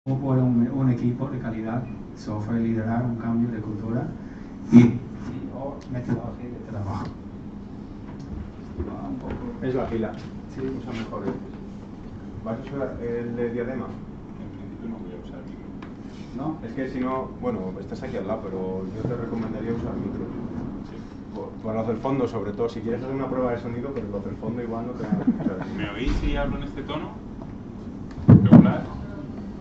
por un equipo de calidad, eso fue liderar un cambio de cultura y metodología de trabajo. Un poco. Es la fila. Sí. Usa mejor. ¿Vas a usar el de diadema? En principio no voy a usar micro. No, es que si no, bueno, estás aquí al lado, pero yo te recomendaría usar micro. Sí. Por los del fondo, sobre todo, si quieres hacer una prueba de sonido, pero los del fondo igual no te van a escuchar. ¿Me oís si hablo en este tono? ¿Regular?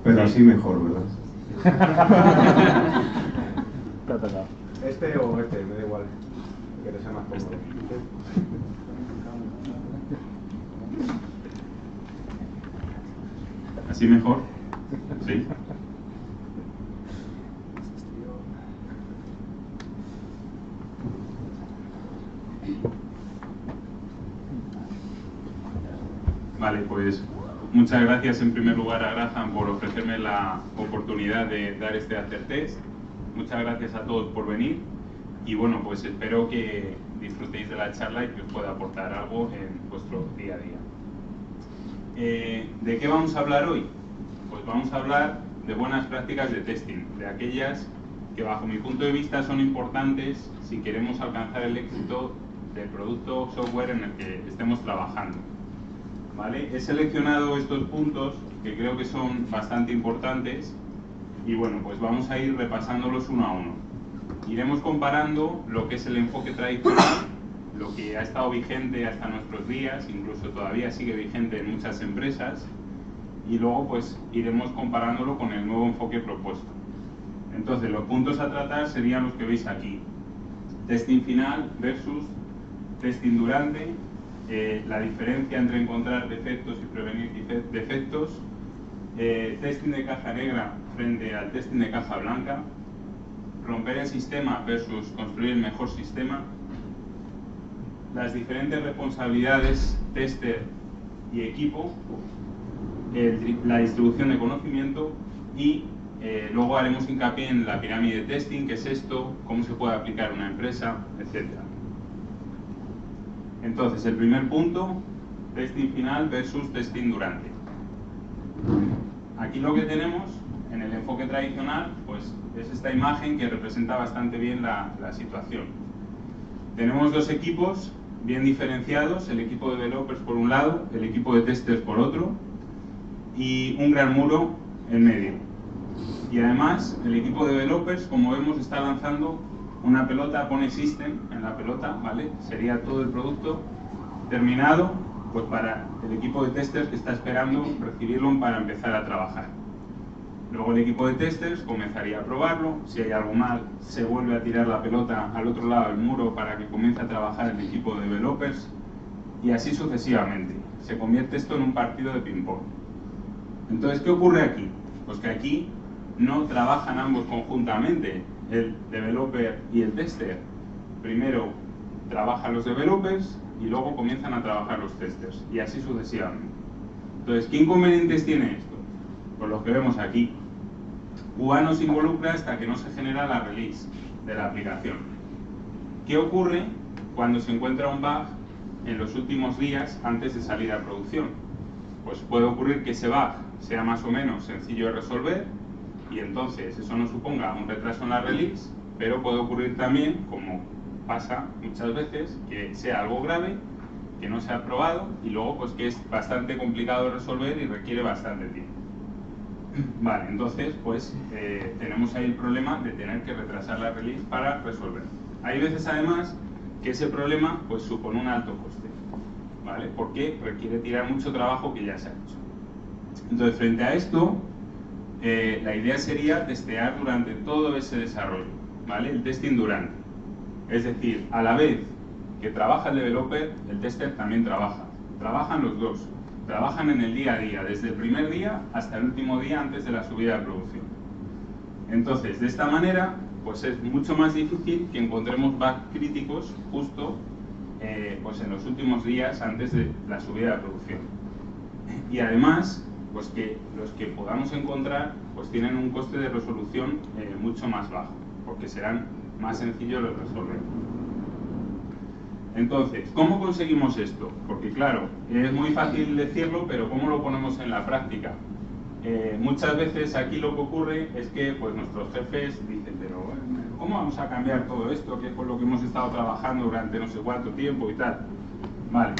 Pero así mejor, ¿verdad? Te ha tocado. Este o este, me da igual. Que te sea más cómodo. ¿Así mejor? Sí. Vale, pues muchas gracias en primer lugar a Graham por ofrecerme la oportunidad de dar este Hacer Test. Muchas gracias a todos por venir y bueno, pues espero que disfrutéis de la charla y que os pueda aportar algo en vuestro día a día. ¿De qué vamos a hablar hoy? Pues vamos a hablar de buenas prácticas de testing, de aquellas que bajo mi punto de vista son importantes si queremos alcanzar el éxito del producto o software en el que estemos trabajando. ¿Vale? He seleccionado estos puntos que creo que son bastante importantes y bueno, pues vamos a ir repasándolos uno a uno. Iremos comparando lo que es el enfoque tradicional, lo que ha estado vigente hasta nuestros días, incluso todavía sigue vigente en muchas empresas, y luego pues iremos comparándolo con el nuevo enfoque propuesto. Entonces los puntos a tratar serían los que veis aquí: testing final versus testing durante, la diferencia entre encontrar defectos y prevenir defectos, testing de caja negra frente al testing de caja blanca, romper el sistema versus construir el mejor sistema, las diferentes responsabilidades tester y equipo, la distribución de conocimiento y luego haremos hincapié en la pirámide de testing, qué es esto, cómo se puede aplicar en una empresa, etc. Entonces, el primer punto, testing final versus testing durante. Aquí lo que tenemos en el enfoque tradicional pues es esta imagen que representa bastante bien la situación. Tenemos dos equipos bien diferenciados, el equipo de developers por un lado, el equipo de testers por otro, y un gran muro en medio. Y además, el equipo de developers, como vemos, está lanzando una pelota, pone system en la pelota, ¿vale? Sería todo el producto terminado, pues para el equipo de testers que está esperando recibirlo para empezar a trabajar. Luego el equipo de testers comenzaría a probarlo, si hay algo mal, se vuelve a tirar la pelota al otro lado del muro para que comience a trabajar el equipo de developers, y así sucesivamente. Se convierte esto en un partido de ping-pong. Entonces, ¿qué ocurre aquí? Pues que aquí no trabajan ambos conjuntamente, el developer y el tester. Primero trabajan los developers y luego comienzan a trabajar los testers, y así sucesivamente. Entonces, ¿qué inconvenientes tiene esto? Pues los que vemos aquí. QA no se involucra hasta que no se genera la release de la aplicación. ¿Qué ocurre cuando se encuentra un bug en los últimos días antes de salir a producción? Pues puede ocurrir que ese bug sea más o menos sencillo de resolver y entonces eso no suponga un retraso en la release, pero puede ocurrir también, como pasa muchas veces, que sea algo grave, que no se ha probado y luego pues que es bastante complicado de resolver y requiere bastante tiempo. Vale, entonces pues tenemos ahí el problema de tener que retrasar la release para resolver. Hay veces además que ese problema pues supone un alto coste, ¿vale? Porque requiere tirar mucho trabajo que ya se ha hecho. Entonces, frente a esto, la idea sería testear durante todo ese desarrollo, ¿vale? El testing durante. Es decir, a la vez que trabaja el developer, el tester también trabaja. Trabajan los dos. Trabajan en el día a día, desde el primer día hasta el último día antes de la subida a producción. Entonces, de esta manera, pues es mucho más difícil que encontremos bugs críticos justo pues en los últimos días antes de la subida a producción. Y además, pues que los que podamos encontrar pues tienen un coste de resolución mucho más bajo, porque serán más sencillos de resolver. Entonces, ¿cómo conseguimos esto? Porque claro, es muy fácil decirlo, pero ¿cómo lo ponemos en la práctica? muchas veces aquí lo que ocurre es que pues, nuestros jefes dicen, pero ¿cómo vamos a cambiar todo esto? Que es con lo que hemos estado trabajando durante no sé cuánto tiempo y tal. Vale,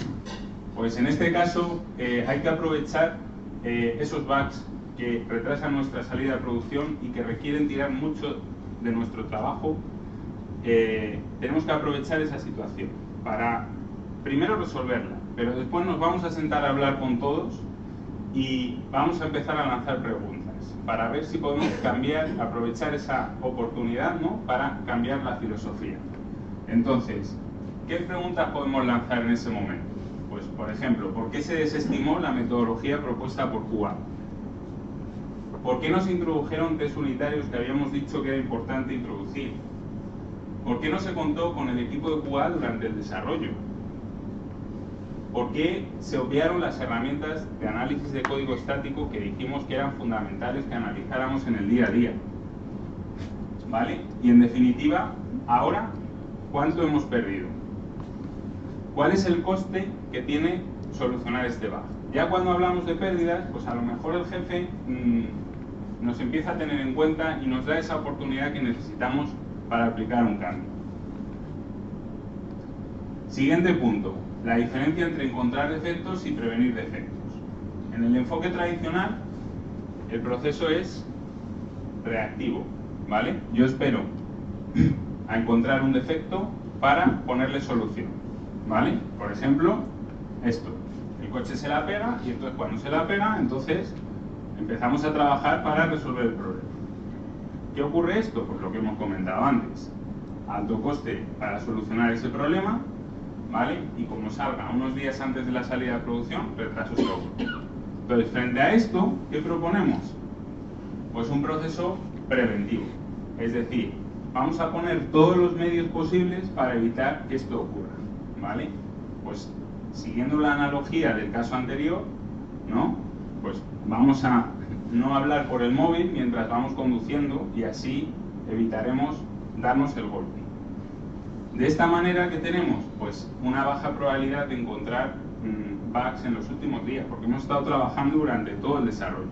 pues en este caso hay que aprovechar esos bugs que retrasan nuestra salida de producción y que requieren tirar mucho de nuestro trabajo. Tenemos que aprovechar esa situación para primero resolverla, pero después nos vamos a sentar a hablar con todos y vamos a empezar a lanzar preguntas para ver si podemos cambiar, aprovechar esa oportunidad, ¿no?, para cambiar la filosofía. Entonces, ¿qué preguntas podemos lanzar en ese momento? Pues, por ejemplo, ¿por qué se desestimó la metodología propuesta por QA? ¿Por qué no se introdujeron test unitarios que habíamos dicho que era importante introducir? ¿Por qué no se contó con el equipo de QA durante el desarrollo? ¿Por qué se obviaron las herramientas de análisis de código estático que dijimos que eran fundamentales que analizáramos en el día a día? ¿Vale? Y en definitiva, ahora, ¿cuánto hemos perdido? ¿Cuál es el coste que tiene solucionar este bug? Ya cuando hablamos de pérdidas, pues a lo mejor el jefe nos empieza a tener en cuenta y nos da esa oportunidad que necesitamos para aplicar un cambio. Siguiente punto, la diferencia entre encontrar defectos y prevenir defectos. En el enfoque tradicional, el proceso es reactivo, ¿vale? Yo espero a encontrar un defecto para ponerle solución, ¿vale? Por ejemplo, esto. El coche se la pega y entonces cuando se la pega, entonces empezamos a trabajar para resolver el problema. ¿Qué ocurre esto? Pues lo que hemos comentado antes. Alto coste para solucionar ese problema, ¿vale? Y como salga unos días antes de la salida de producción, retraso seguro. Entonces, frente a esto, ¿qué proponemos? Pues un proceso preventivo. Es decir, vamos a poner todos los medios posibles para evitar que esto ocurra, ¿vale? Pues siguiendo la analogía del caso anterior, ¿no? Pues vamos a no hablar por el móvil mientras vamos conduciendo y así evitaremos darnos el golpe. De esta manera, ¿qué tenemos? Pues una baja probabilidad de encontrar bugs en los últimos días, porque hemos estado trabajando durante todo el desarrollo.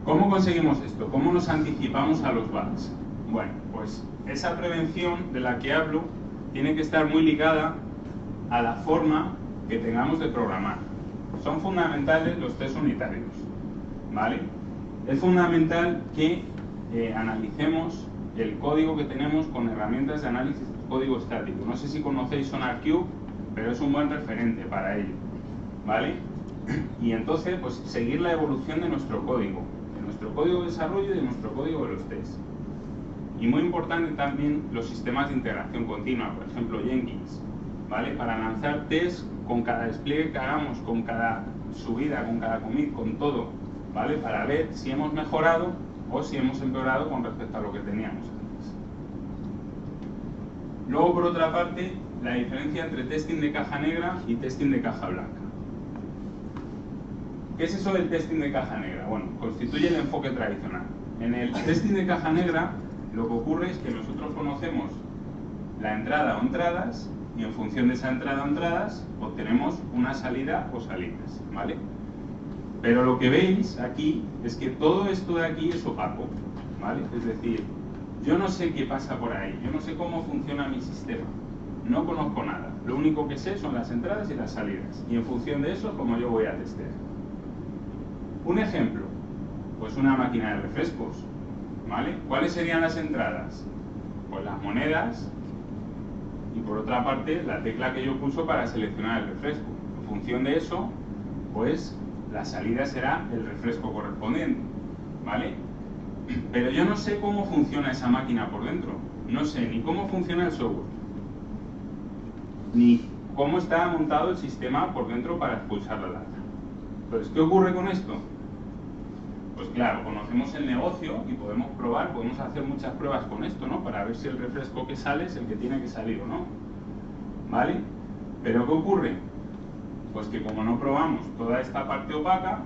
¿Cómo conseguimos esto? ¿Cómo nos anticipamos a los bugs? Bueno, pues esa prevención de la que hablo tiene que estar muy ligada a la forma que tengamos de programar. Son fundamentales los test unitarios, ¿vale? Es fundamental que analicemos el código que tenemos con herramientas de análisis de código estático. No sé si conocéis SonarQube, pero es un buen referente para ello, ¿vale? Y entonces, pues seguir la evolución de nuestro código de desarrollo y de nuestro código de los tests. Y muy importante también los sistemas de integración continua, por ejemplo Jenkins, ¿vale? Para lanzar tests con cada despliegue que hagamos, con cada subida, con cada commit, con todo, ¿vale? Para ver si hemos mejorado o si hemos empeorado con respecto a lo que teníamos antes. Luego, por otra parte, la diferencia entre testing de caja negra y testing de caja blanca. ¿Qué es eso del testing de caja negra? Bueno, constituye el enfoque tradicional. En el testing de caja negra, lo que ocurre es que nosotros conocemos la entrada o entradas y en función de esa entrada o entradas obtenemos una salida o salidas, ¿vale? Pero lo que veis aquí es que todo esto de aquí es opaco, ¿vale? Es decir, yo no sé qué pasa por ahí, yo no sé cómo funciona mi sistema, no conozco nada. Lo único que sé son las entradas y las salidas y en función de eso, como yo voy a testear. Un ejemplo, pues una máquina de refrescos, ¿vale? ¿Cuáles serían las entradas? Pues las monedas y por otra parte la tecla que yo pulso para seleccionar el refresco. En función de eso, pues la salida será el refresco correspondiente, ¿vale? Pero yo no sé cómo funciona esa máquina por dentro, no sé ni cómo funciona el software, ni cómo está montado el sistema por dentro para expulsar la lata. Entonces, ¿qué ocurre con esto? Pues claro, conocemos el negocio y podemos probar, podemos hacer muchas pruebas con esto, ¿no? Para ver si el refresco que sale es el que tiene que salir o no, ¿vale? Pero ¿qué ocurre? Pues que como no probamos toda esta parte opaca,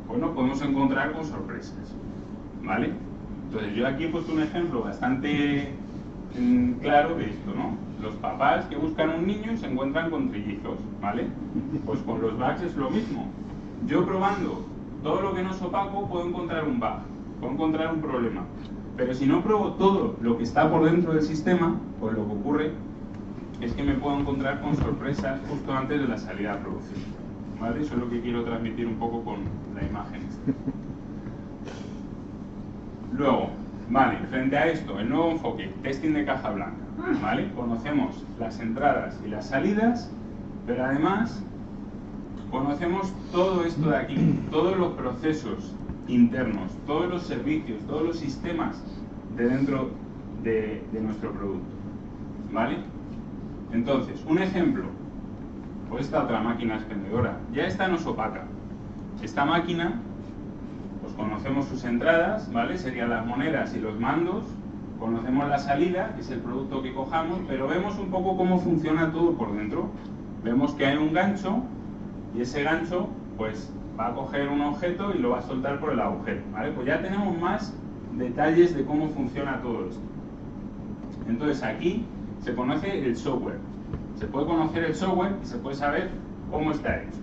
pues nos podemos encontrar con sorpresas, ¿vale? Entonces yo aquí he puesto un ejemplo bastante claro de esto, ¿no? Los papás que buscan un niño y se encuentran con trillizos, ¿vale? Pues con los bugs es lo mismo. yo probando todo lo que no es opaco puedo encontrar un bug, puedo encontrar un problema. Pero si no pruebo todo lo que está por dentro del sistema, pues lo que ocurre es que me puedo encontrar con sorpresas justo antes de la salida a producción. ¿Vale? Eso es lo que quiero transmitir un poco con la imagen. Luego, vale, frente a esto, el nuevo enfoque, testing de caja blanca. ¿Vale? Conocemos las entradas y las salidas, pero además conocemos todo esto de aquí, todos los procesos internos, todos los servicios, todos los sistemas de dentro de nuestro producto. ¿Vale? Entonces, un ejemplo, pues esta otra máquina expendedora, ya esta no es opaca. Esta máquina, pues conocemos sus entradas, ¿vale? Serían las monedas y los mandos, conocemos la salida, que es el producto que cojamos, pero vemos un poco cómo funciona todo por dentro. Vemos que hay un gancho, y ese gancho, pues, va a coger un objeto y lo va a soltar por el agujero, ¿vale? Pues ya tenemos más detalles de cómo funciona todo esto. Entonces aquí se conoce el software. Se puede conocer el software y se puede saber cómo está hecho.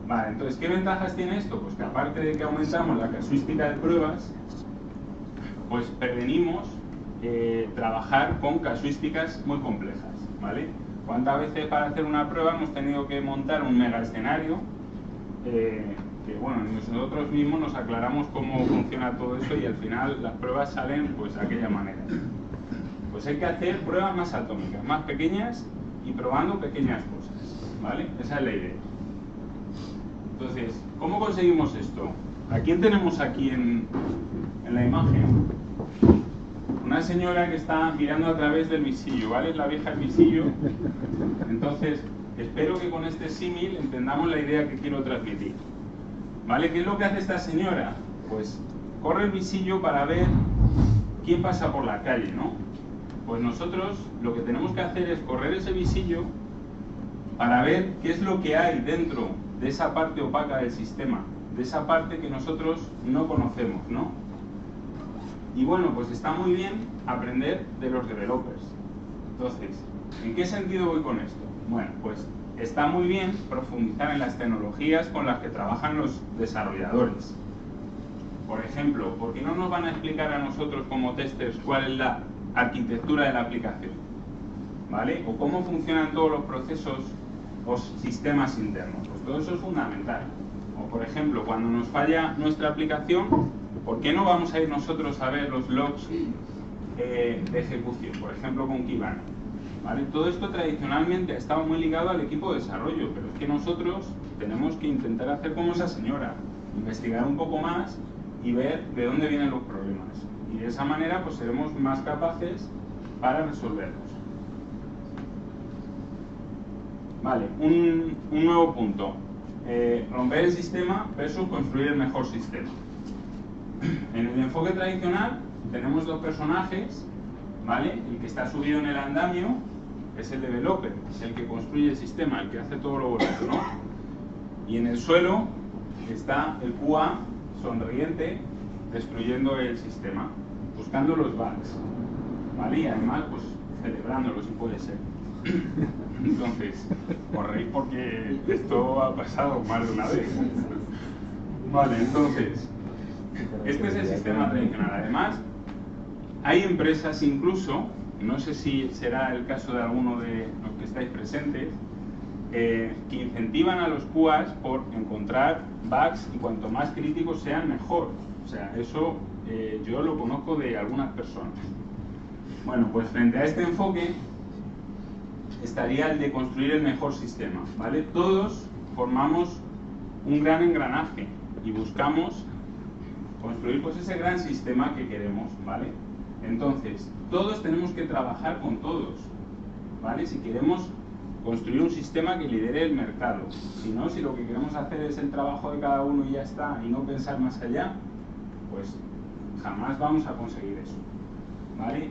Vale, entonces, ¿qué ventajas tiene esto? Pues que aparte de que aumentamos la casuística de pruebas, pues prevenimos trabajar con casuísticas muy complejas, ¿vale? ¿Cuántas veces para hacer una prueba hemos tenido que montar un mega escenario? Que bueno, nosotros mismos nos aclaramos cómo funciona todo eso y al final las pruebas salen pues de aquella manera. Pues hay que hacer pruebas más atómicas, más pequeñas y probando pequeñas cosas, ¿vale? Esa es la idea. Entonces, ¿cómo conseguimos esto? ¿A quién tenemos aquí en la imagen? Una señora que está mirando a través del visillo, ¿vale? Es la vieja del visillo. Entonces, espero que con este símil entendamos la idea que quiero transmitir. ¿Vale? ¿Qué es lo que hace esta señora? Pues corre el visillo para ver quién pasa por la calle, ¿no? Pues nosotros lo que tenemos que hacer es correr ese visillo para ver qué es lo que hay dentro de esa parte opaca del sistema, de esa parte que nosotros no conocemos, ¿no? Y bueno, pues está muy bien aprender de los developers. Entonces, ¿en qué sentido voy con esto? Bueno, pues está muy bien profundizar en las tecnologías con las que trabajan los desarrolladores. Por ejemplo, ¿por qué no nos van a explicar a nosotros como testers cuál es la arquitectura de la aplicación? ¿Vale? O cómo funcionan todos los procesos o sistemas internos. Pues todo eso es fundamental. O por ejemplo, cuando nos falla nuestra aplicación, ¿por qué no vamos a ir nosotros a ver los logs de ejecución? Por ejemplo, con Kibana. ¿Vale? Todo esto tradicionalmente ha estado muy ligado al equipo de desarrollo, pero es que nosotros tenemos que intentar hacer como esa señora, investigar un poco más y ver de dónde vienen los problemas. Y de esa manera pues seremos más capaces para resolverlos. Vale, un nuevo punto. Romper el sistema versus construir el mejor sistema. En el enfoque tradicional tenemos dos personajes, ¿vale? El que está subido en el andamio es el developer, es el que construye el sistema, el que hace todo lo bonito, ¿no? Y en el suelo está el QA sonriente destruyendo el sistema, buscando los bugs, ¿vale? Y además, pues, celebrándolos si puede ser. Entonces, os reís porque esto ha pasado más de una vez. Vale, entonces, este es el sistema tradicional. Además, hay empresas incluso, no sé si será el caso de alguno de los que estáis presentes, que incentivan a los QAs por encontrar bugs y cuanto más críticos sean, mejor. O sea, eso yo lo conozco de algunas personas. Bueno, pues frente a este enfoque estaría el de construir el mejor sistema, ¿vale? Todos formamos un gran engranaje y buscamos construir pues ese gran sistema que queremos, ¿vale? Entonces, todos tenemos que trabajar con todos, ¿vale? Si queremos construir un sistema que lidere el mercado, si no, si lo que queremos hacer es el trabajo de cada uno y ya está, y no pensar más allá, pues jamás vamos a conseguir eso, ¿vale?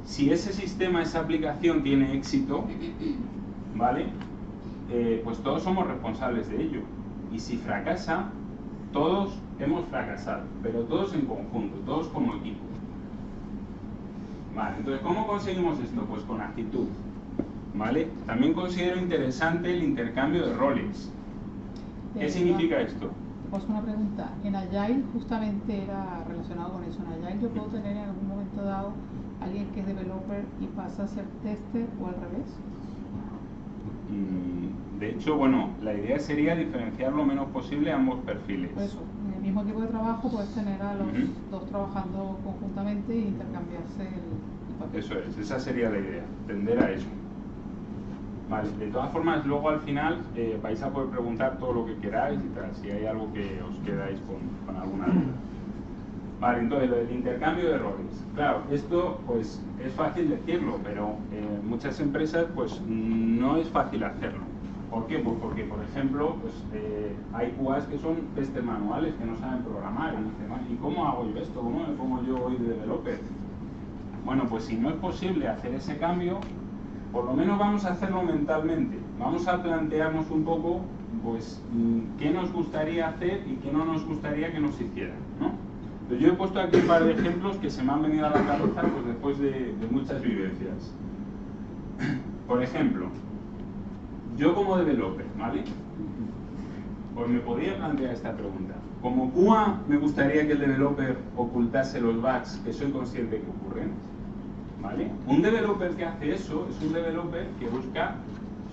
Si ese sistema, esa aplicación tiene éxito, ¿vale? Pues todos somos responsables de ello. Y si fracasa, todos hemos fracasado, pero todos en conjunto, todos como equipo. Vale, entonces, ¿cómo conseguimos esto? Pues con actitud, ¿vale? También considero interesante el intercambio de roles. ¿Qué significa esto? Te paso una pregunta. En Agile justamente era relacionado con eso. En Agile yo puedo tener en algún momento dado alguien que es developer y pasa a ser tester o al revés. De hecho, bueno, la idea sería diferenciar lo menos posible ambos perfiles. Por eso, en el mismo equipo de trabajo puedes tener a los dos trabajando conjuntamente e intercambiarse el papel. Eso es, esa sería la idea, tender a eso. Vale, de todas formas, luego al final vais a poder preguntar todo lo que queráis y tal, si hay algo que os quedáis con alguna duda. Vale, entonces lo del intercambio de roles. Claro, esto pues es fácil decirlo, pero en muchas empresas pues no es fácil hacerlo. ¿Por qué? Pues porque, por ejemplo, pues, hay QAs que son testers manuales, que no saben programar, y dicen, ¿y cómo hago yo esto? ¿Cómo me pongo yo hoy de developer? Bueno, pues si no es posible hacer ese cambio, por lo menos vamos a hacerlo mentalmente. Vamos a plantearnos un poco, pues, qué nos gustaría hacer y qué no nos gustaría que nos hicieran, ¿no? Entonces, yo he puesto aquí un par de ejemplos que se me han venido a la cabeza pues, después de muchas vivencias. Por ejemplo, yo como developer, ¿vale? Pues me podría plantear esta pregunta. Como QA, me gustaría que el developer ocultase los bugs que soy consciente que ocurren, ¿vale? Un developer que hace eso es un developer que busca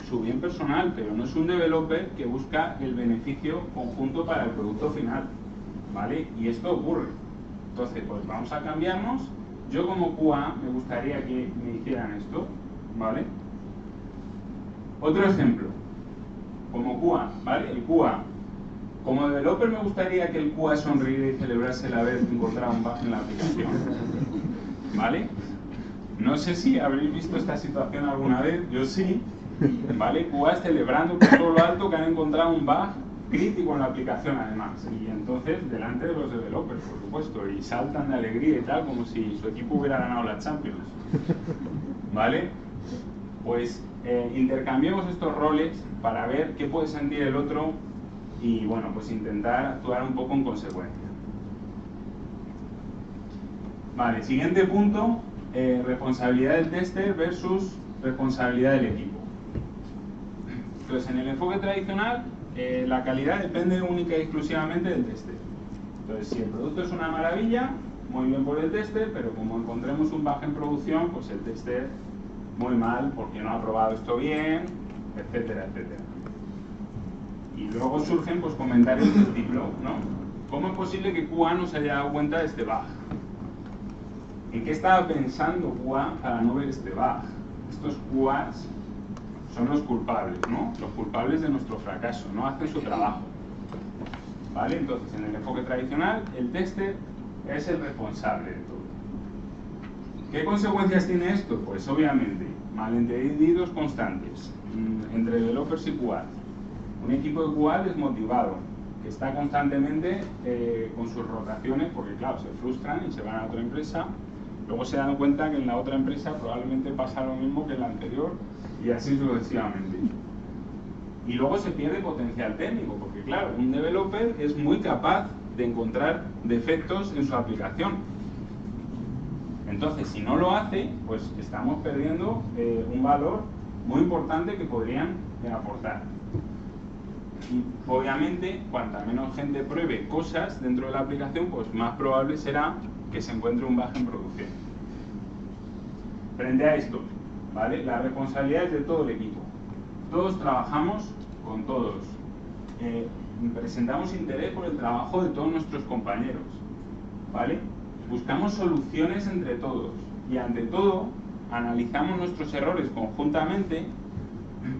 su bien personal, pero no es un developer que busca el beneficio conjunto para el producto final, ¿vale? Y esto ocurre. Entonces, pues vamos a cambiarnos. Yo como QA me gustaría que me hicieran esto, ¿vale? Otro ejemplo, como QA, ¿vale? El QA. Como developer me gustaría que el QA sonriera y celebrase el haber encontrado un bug en la aplicación, ¿vale? No sé si habréis visto esta situación alguna vez, yo sí, ¿vale? QA celebrando por todo lo alto que han encontrado un bug crítico en la aplicación además, y entonces delante de los developers, por supuesto, y saltan de alegría y tal, como si su equipo hubiera ganado la Champions, ¿vale? Pues intercambiemos estos roles para ver qué puede sentir el otro y, bueno, pues intentar actuar un poco en consecuencia. Vale, siguiente punto, responsabilidad del tester versus responsabilidad del equipo. Entonces, en el enfoque tradicional, la calidad depende única y exclusivamente del tester. Entonces, si el producto es una maravilla, muy bien por el tester, pero como encontremos un bug en producción, pues el tester muy mal porque no ha probado esto bien, etcétera, etcétera. Y luego surgen pues comentarios del tipo, ¿no? ¿Cómo es posible que QA no se haya dado cuenta de este bug? ¿En qué estaba pensando QA para no ver este bug? Estos QAs son los culpables, ¿no? Los culpables de nuestro fracaso, no hacen su trabajo, ¿vale? Entonces, en el enfoque tradicional, el tester es el responsable de todo. ¿Qué consecuencias tiene esto? Pues obviamente, malentendidos constantes entre developers y QA. Un equipo de QA desmotivado, que está constantemente con sus rotaciones, porque claro, se frustran y se van a otra empresa, luego se dan cuenta que en la otra empresa probablemente pasa lo mismo que en la anterior, y así sucesivamente. Y luego se pierde potencial técnico, porque claro, un developer es muy capaz de encontrar defectos en su aplicación. Entonces, si no lo hace, pues estamos perdiendo un valor muy importante que podrían aportar. Y obviamente, cuanta menos gente pruebe cosas dentro de la aplicación, pues más probable será que se encuentre un bug en producción. Frente a esto, ¿vale? La responsabilidad es de todo el equipo. Todos trabajamos con todos. Presentamos interés por el trabajo de todos nuestros compañeros, ¿vale? Buscamos soluciones entre todos y ante todo analizamos nuestros errores conjuntamente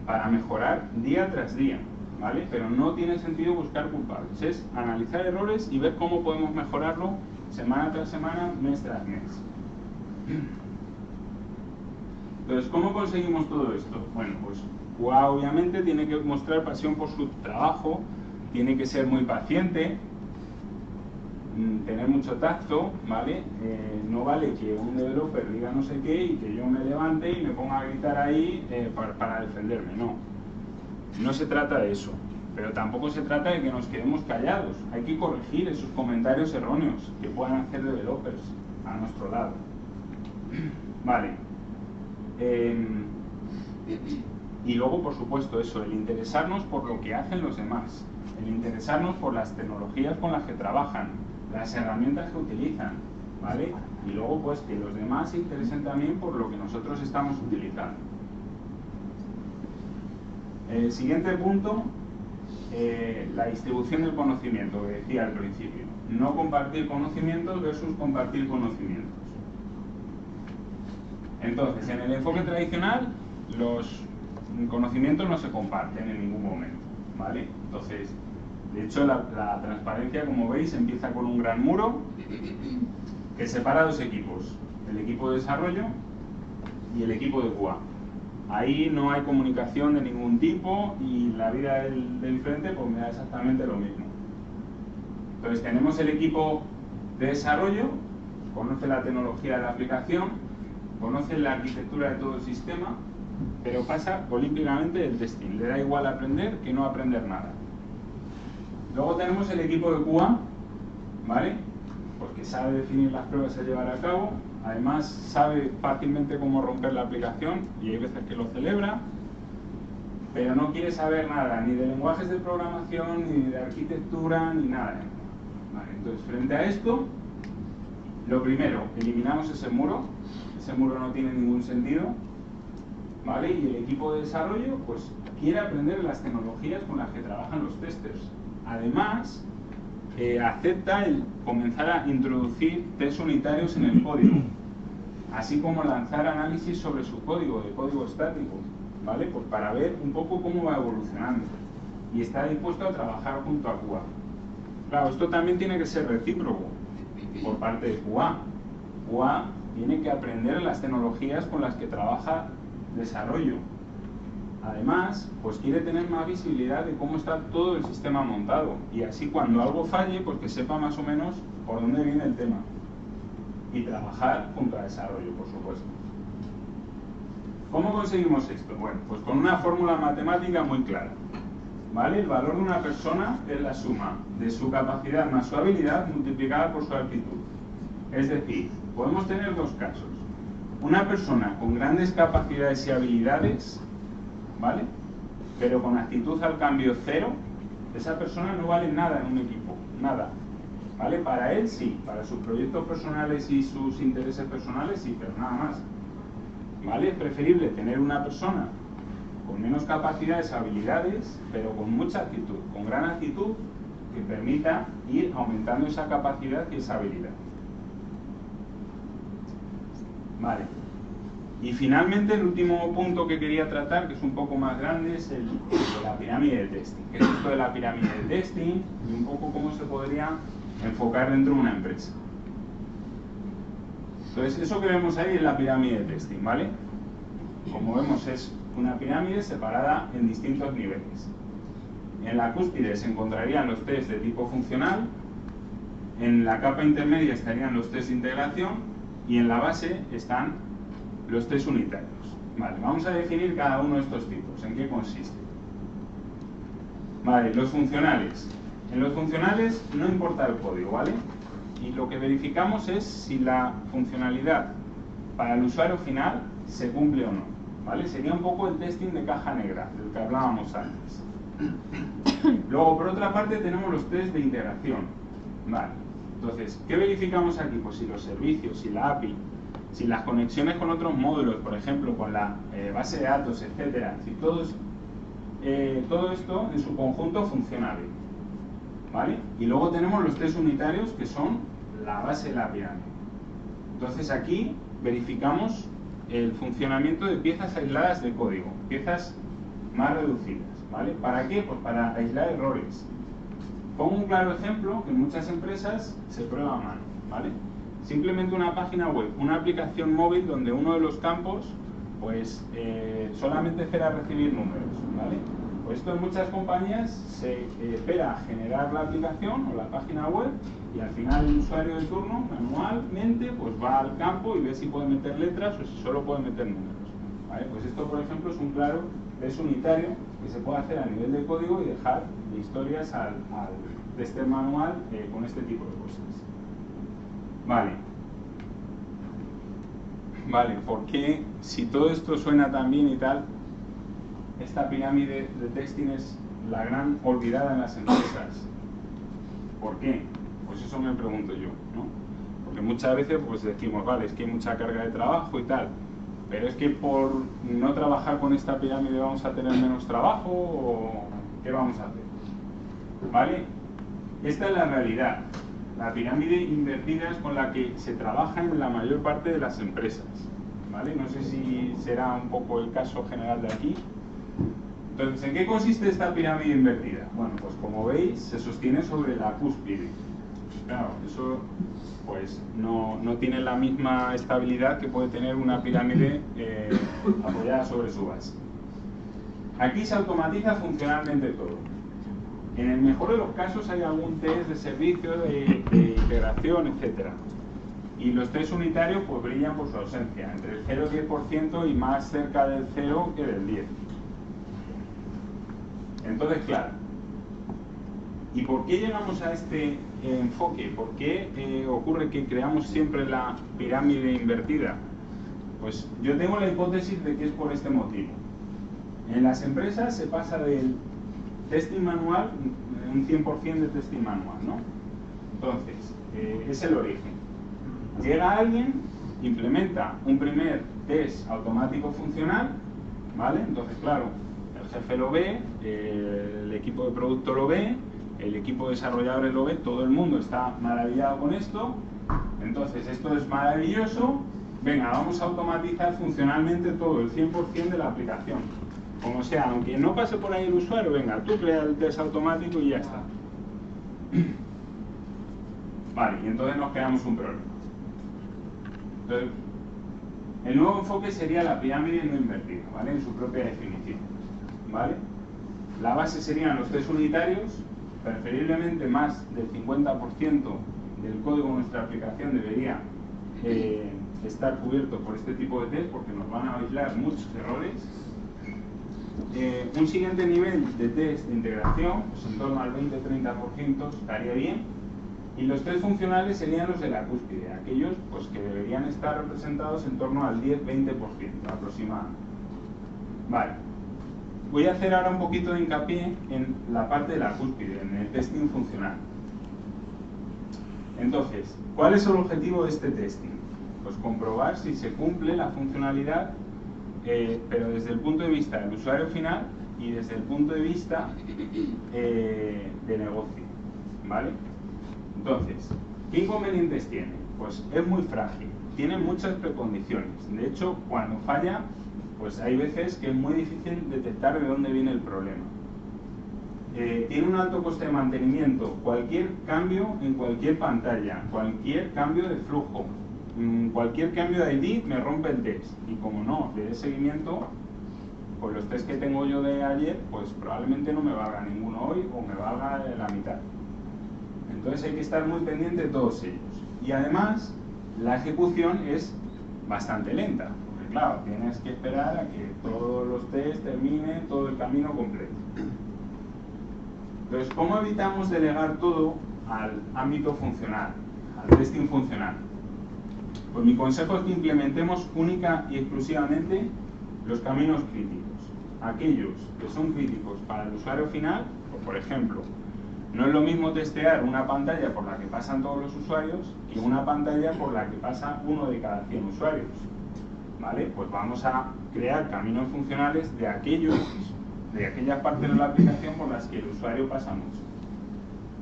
para mejorar día tras día, ¿vale? Pero no tiene sentido buscar culpables, es analizar errores y ver cómo podemos mejorarlo semana tras semana, mes tras mes. Entonces, ¿cómo conseguimos todo esto? Bueno, pues QA obviamente tiene que mostrar pasión por su trabajo, tiene que ser muy paciente, tener mucho tacto, ¿vale? No vale que un developer diga no sé qué y que yo me levante y me ponga a gritar ahí para defenderme, no. No se trata de eso, pero tampoco se trata de que nos quedemos callados. Hay que corregir esos comentarios erróneos que puedan hacer developers a nuestro lado. Vale. Y luego, por supuesto, eso, el interesarnos por lo que hacen los demás. el interesarnos por las tecnologías con las que trabajan, las herramientas que utilizan, ¿vale? Y luego pues que los demás se interesen también por lo que nosotros estamos utilizando. El siguiente punto, la distribución del conocimiento, que decía al principio. No compartir conocimientos versus compartir conocimientos. Entonces, en el enfoque tradicional, los conocimientos no se comparten en ningún momento, ¿vale? Entonces, de hecho, la transparencia, como veis, empieza con un gran muro que separa dos equipos, el equipo de desarrollo y el equipo de QA. Ahí no hay comunicación de ningún tipo y la vida del frente pues me da exactamente lo mismo. Entonces tenemos el equipo de desarrollo, conoce la tecnología de la aplicación, conoce la arquitectura de todo el sistema, pero pasa olímpicamente el testing. Le da igual aprender que no aprender nada. Luego tenemos el equipo de QA, ¿vale? Porque sabe definir las pruebas a llevar a cabo, además sabe fácilmente cómo romper la aplicación y hay veces que lo celebra, pero no quiere saber nada, ni de lenguajes de programación, ni de arquitectura, ni nada. Vale, entonces, frente a esto, lo primero, eliminamos ese muro no tiene ningún sentido, ¿vale? Y el equipo de desarrollo, pues, quiere aprender las tecnologías con las que trabajan los testers. Además, acepta el comenzar a introducir test unitarios en el código, así como lanzar análisis sobre su código, de código estático, ¿vale? Pues para ver un poco cómo va evolucionando. Y está dispuesto a trabajar junto a QA. Claro, esto también tiene que ser recíproco por parte de QA. QA tiene que aprender las tecnologías con las que trabaja desarrollo. Además, pues quiere tener más visibilidad de cómo está todo el sistema montado y así cuando algo falle, pues que sepa más o menos por dónde viene el tema y trabajar junto a desarrollo, por supuesto. ¿Cómo conseguimos esto? Bueno, pues con una fórmula matemática muy clara, ¿vale? El valor de una persona es la suma de su capacidad más su habilidad multiplicada por su actitud. Es decir, podemos tener dos casos. Una persona con grandes capacidades y habilidades, ¿vale? Pero con actitud al cambio cero, esa persona no vale nada en un equipo, nada, ¿vale? Para él sí, para sus proyectos personales y sus intereses personales sí, pero nada más, ¿vale? Es preferible tener una persona con menos capacidades, habilidades, pero con mucha actitud, con gran actitud, que permita ir aumentando esa capacidad y esa habilidad. Vale. Y finalmente el último punto que quería tratar, que es un poco más grande, es el de la pirámide de testing. ¿Qué es esto de la pirámide de testing? Y un poco cómo se podría enfocar dentro de una empresa. Entonces, eso que vemos ahí es la pirámide de testing, ¿vale? Como vemos, es una pirámide separada en distintos niveles. En la cúspide se encontrarían los test de tipo funcional, en la capa intermedia estarían los test de integración y en la base están los test unitarios. Vale, vamos a definir cada uno de estos tipos. ¿En qué consiste? Vale, los funcionales. En los funcionales no importa el código, ¿vale? Y lo que verificamos es si la funcionalidad para el usuario final se cumple o no, ¿vale? Sería un poco el testing de caja negra, del que hablábamos antes. Luego, por otra parte, tenemos los test de integración, ¿vale? Entonces, ¿qué verificamos aquí? Pues si los servicios, si la API, si las conexiones con otros módulos, por ejemplo, con la base de datos, etcétera, si todo esto en su conjunto funciona bien, ¿vale? Y luego tenemos los test unitarios, que son la base de la pirámide. Entonces aquí verificamos el funcionamiento de piezas aisladas de código, piezas más reducidas, ¿vale? ¿Para qué? Pues para aislar errores. Pongo un claro ejemplo que en muchas empresas se prueba a mano, ¿vale? Simplemente una página web, una aplicación móvil donde uno de los campos pues solamente espera recibir números, ¿vale? Pues esto en muchas compañías se espera a generar la aplicación o la página web y al final el usuario de turno manualmente pues va al campo y ve si puede meter letras o si solo puede meter números, ¿vale? Pues esto, por ejemplo, es un claro test unitario que se puede hacer a nivel de código y dejar de historias al tester manual con este tipo de cosas. Vale. Vale, ¿por qué si todo esto suena tan bien y tal, esta pirámide de testing es la gran olvidada en las empresas. ¿Por qué? Pues eso me pregunto yo, ¿no? Porque muchas veces pues decimos, vale, es que hay mucha carga de trabajo y tal, pero es que por no trabajar con esta pirámide vamos a tener menos trabajo, o ¿qué vamos a hacer? ¿Vale? Esta es la realidad. La pirámide invertida es con la que se trabaja en la mayor parte de las empresas, ¿vale? No sé si será un poco el caso general de aquí. Entonces, ¿en qué consiste esta pirámide invertida? Bueno, pues como veis, se sostiene sobre la cúspide. Claro, eso pues no tiene la misma estabilidad que puede tener una pirámide apoyada sobre su base. Aquí se automatiza funcionalmente todo. En el mejor de los casos hay algún test de servicio, de integración, etc. Y los test unitarios pues brillan por su ausencia, entre el 0 y el 10% y más cerca del 0 que del 10. Entonces, claro, ¿y por qué llegamos a este enfoque? ¿Por qué ocurre que creamos siempre la pirámide invertida? Pues yo tengo la hipótesis de que es por este motivo. En las empresas se pasa del testing manual, un 100% de testing manual, ¿no? Entonces, es el origen. Llega alguien, implementa un primer test automático funcional, ¿vale? Entonces, claro, el jefe lo ve, el equipo de producto lo ve, el equipo de desarrolladores lo ve, todo el mundo está maravillado con esto. Entonces, esto es maravilloso, venga, vamos a automatizar funcionalmente todo, el 100% de la aplicación. Como sea, aunque no pase por ahí el usuario, venga, tú crea el test automático y ya está. Vale, y entonces nos creamos un problema. Entonces, el nuevo enfoque sería la pirámide no invertida, ¿vale? En su propia definición, ¿vale? La base serían los test unitarios, preferiblemente más del 50% del código de nuestra aplicación debería estar cubierto por este tipo de test, porque nos van a aislar muchos errores. Un siguiente nivel de test de integración, pues en torno al 20-30% estaría bien, y los test funcionales serían los de la cúspide, aquellos pues, que deberían estar representados en torno al 10-20% aproximadamente. Vale, voy a hacer ahora un poquito de hincapié en la parte de la cúspide, en el testing funcional. Entonces, ¿cuál es el objetivo de este testing? Pues comprobar si se cumple la funcionalidad, pero desde el punto de vista del usuario final y desde el punto de vista de negocio, ¿vale? Entonces, ¿qué inconvenientes tiene? Pues es muy frágil, tiene muchas precondiciones. De hecho, cuando falla, pues hay veces que es muy difícil detectar de dónde viene el problema. Tiene un alto coste de mantenimiento. Cualquier cambio en cualquier pantalla, cualquier cambio de flujo, cualquier cambio de ID me rompe el test. Y como no le dé seguimiento, pues los test que tengo yo de ayer, pues probablemente no me valga ninguno hoy o me valga la mitad. Entonces hay que estar muy pendiente de todos ellos. Y además, la ejecución es bastante lenta. Porque claro, tienes que esperar a que todos los test terminen todo el camino completo. Entonces, ¿cómo evitamos delegar todo al ámbito funcional, al testing funcional? Pues mi consejo es que implementemos única y exclusivamente los caminos críticos. Aquellos que son críticos para el usuario final, pues por ejemplo, no es lo mismo testear una pantalla por la que pasan todos los usuarios que una pantalla por la que pasa uno de cada 100 usuarios. ¿Vale? Pues vamos a crear caminos funcionales de aquellas partes de la aplicación por las que el usuario pasa mucho.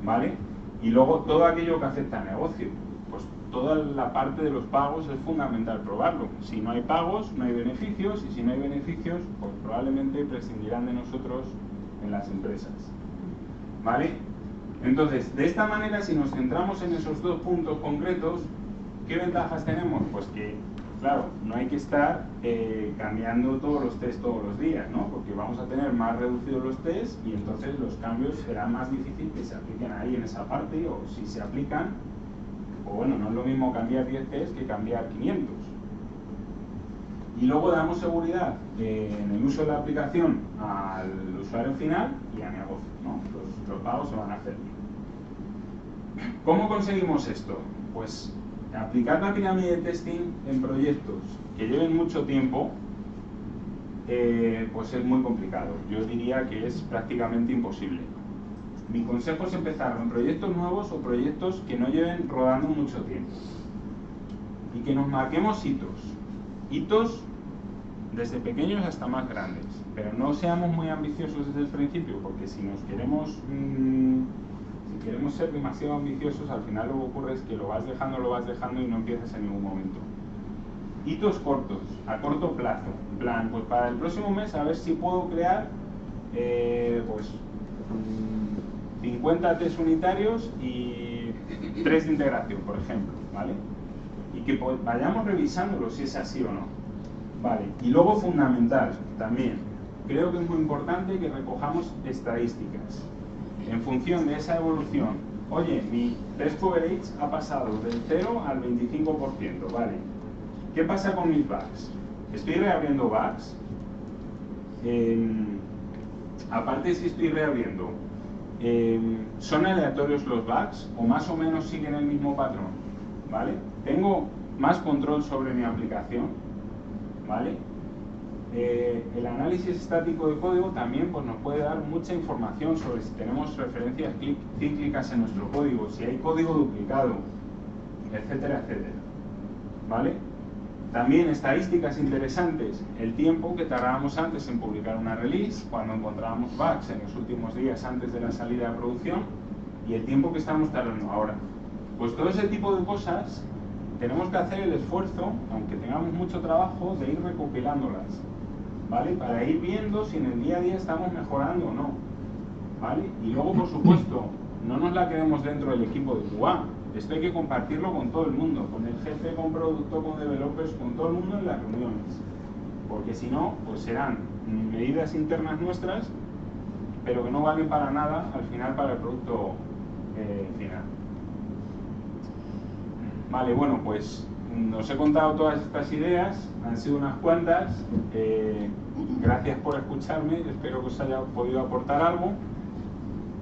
¿Vale? Y luego todo aquello que afecta al negocio. Pues toda la parte de los pagos es fundamental probarlo. Si no hay pagos, no hay beneficios, y si no hay beneficios, pues probablemente prescindirán de nosotros en las empresas. ¿Vale? Entonces, de esta manera, si nos centramos en esos dos puntos concretos, ¿qué ventajas tenemos? Pues que, claro, no hay que estar cambiando todos los tests todos los días, ¿no? Porque vamos a tener más reducidos los tests y entonces los cambios será más difícil que se apliquen ahí en esa parte, o si se aplican, o bueno, no es lo mismo cambiar 10 tests que cambiar 500. Y luego damos seguridad en el uso de la aplicación al usuario final y a negocio, ¿no? Los pagos se van a hacer. ¿Cómo conseguimos esto? Pues aplicar la pirámide de testing en proyectos que lleven mucho tiempo pues es muy complicado. Yo diría que es prácticamente imposible. Mi consejo es empezar en proyectos nuevos o proyectos que no lleven rodando mucho tiempo. Y que nos marquemos hitos. Hitos desde pequeños hasta más grandes. Pero no seamos muy ambiciosos desde el principio, porque si nos queremos... si queremos ser demasiado ambiciosos, al final lo que ocurre es que lo vas dejando y no empiezas en ningún momento. Hitos cortos, a corto plazo. En plan, pues para el próximo mes a ver si puedo crear pues 50 test unitarios y 3 de integración, por ejemplo, ¿vale? Y que pues, vayamos revisándolo si es así o no. Vale, y luego fundamental también, creo que es muy importante que recojamos estadísticas. En función de esa evolución, oye, mi test coverage ha pasado del 0 al 25%, ¿vale? ¿Qué pasa con mis bugs? ¿Estoy reabriendo bugs? Aparte, si estoy reabriendo, ¿son aleatorios los bugs o más o menos siguen el mismo patrón? ¿Vale? ¿Tengo más control sobre mi aplicación? ¿Vale? El análisis estático de código también pues, nos puede dar mucha información sobre si tenemos referencias cíclicas en nuestro código, si hay código duplicado, etcétera, etcétera. ¿Vale? También estadísticas interesantes, el tiempo que tardábamos antes en publicar una release, cuando encontrábamos bugs en los últimos días antes de la salida de producción, y el tiempo que estamos tardando ahora. Pues todo ese tipo de cosas tenemos que hacer el esfuerzo, aunque tengamos mucho trabajo, de ir recopilándolas, ¿vale? Para ir viendo si en el día a día estamos mejorando o no, ¿vale? Y luego, por supuesto, no nos la quedemos dentro del equipo de QA. Esto hay que compartirlo con todo el mundo, con el jefe, con producto, con developers, con todo el mundo en las reuniones. Porque si no, pues serán medidas internas nuestras, pero que no valen para nada al final para el producto final. Vale, bueno, pues os he contado todas estas ideas, han sido unas cuantas. Gracias por escucharme, espero que os haya podido aportar algo.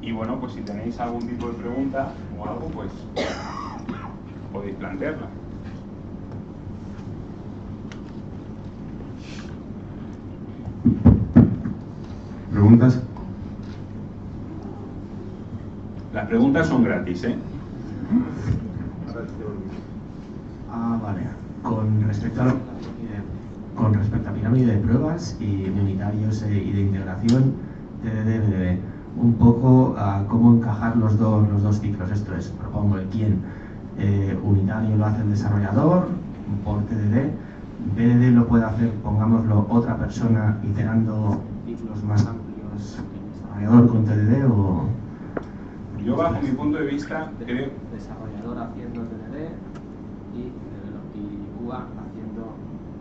Y bueno, pues si tenéis algún tipo de pregunta o algo, pues podéis plantearla. ¿Preguntas? Las preguntas son gratis, ¿eh? Vale. Con respecto a pirámide de pruebas y unitarios y de integración, TDD, un poco a cómo encajar los dos ciclos. Esto es, propongo el quién. Unitario lo hace el desarrollador por TDD, BDD lo puede hacer, pongámoslo, otra persona iterando ciclos más amplios, el desarrollador con TDD o... Yo bajo mi punto de vista creo... Desarrollador haciendo TDD y QA haciendo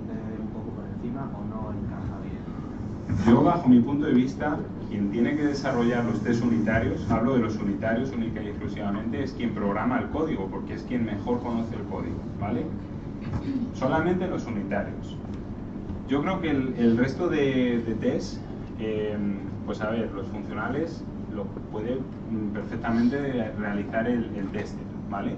TDD un poco por encima o no encaja bien. Yo bajo mi punto de vista, quien tiene que desarrollar los test unitarios, hablo de los unitarios única y exclusivamente, es quien programa el código, porque es quien mejor conoce el código, ¿vale? Solamente los unitarios. Yo creo que el resto de test, pues a ver, los funcionales lo puede perfectamente realizar el tester, ¿vale?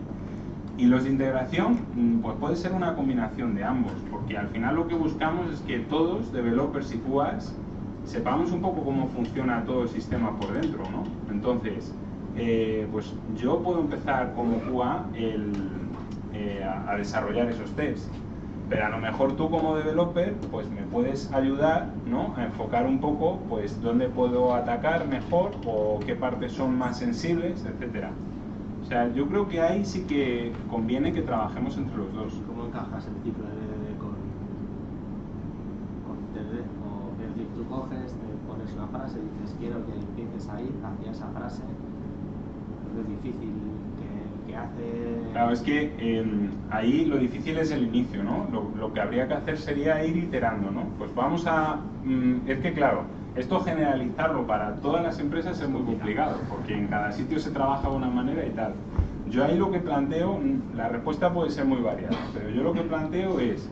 Y los de integración, pues puede ser una combinación de ambos, porque al final lo que buscamos es que todos, developers y QAs, sepamos un poco cómo funciona todo el sistema por dentro, ¿no? Entonces, pues yo puedo empezar como QA a desarrollar esos tests, pero a lo mejor tú como developer pues me puedes ayudar, ¿no?, a enfocar un poco pues dónde puedo atacar mejor o qué partes son más sensibles, etcétera. O sea, yo creo que ahí sí que conviene que trabajemos entre los dos. ¿Cómo encajas el ciclo de DDD con TDD? O es decir, tú coges, te pones una frase y dices quiero que empieces a ir hacia esa frase, pero es difícil que hace... Claro, es que ahí lo difícil es el inicio, ¿no? Lo que habría que hacer sería ir iterando, ¿no? Pues vamos a... es que claro, esto generalizarlo para todas las empresas es muy complicado, porque en cada sitio se trabaja de una manera y tal. Yo ahí lo que planteo, la respuesta puede ser muy variada, pero yo lo que planteo es,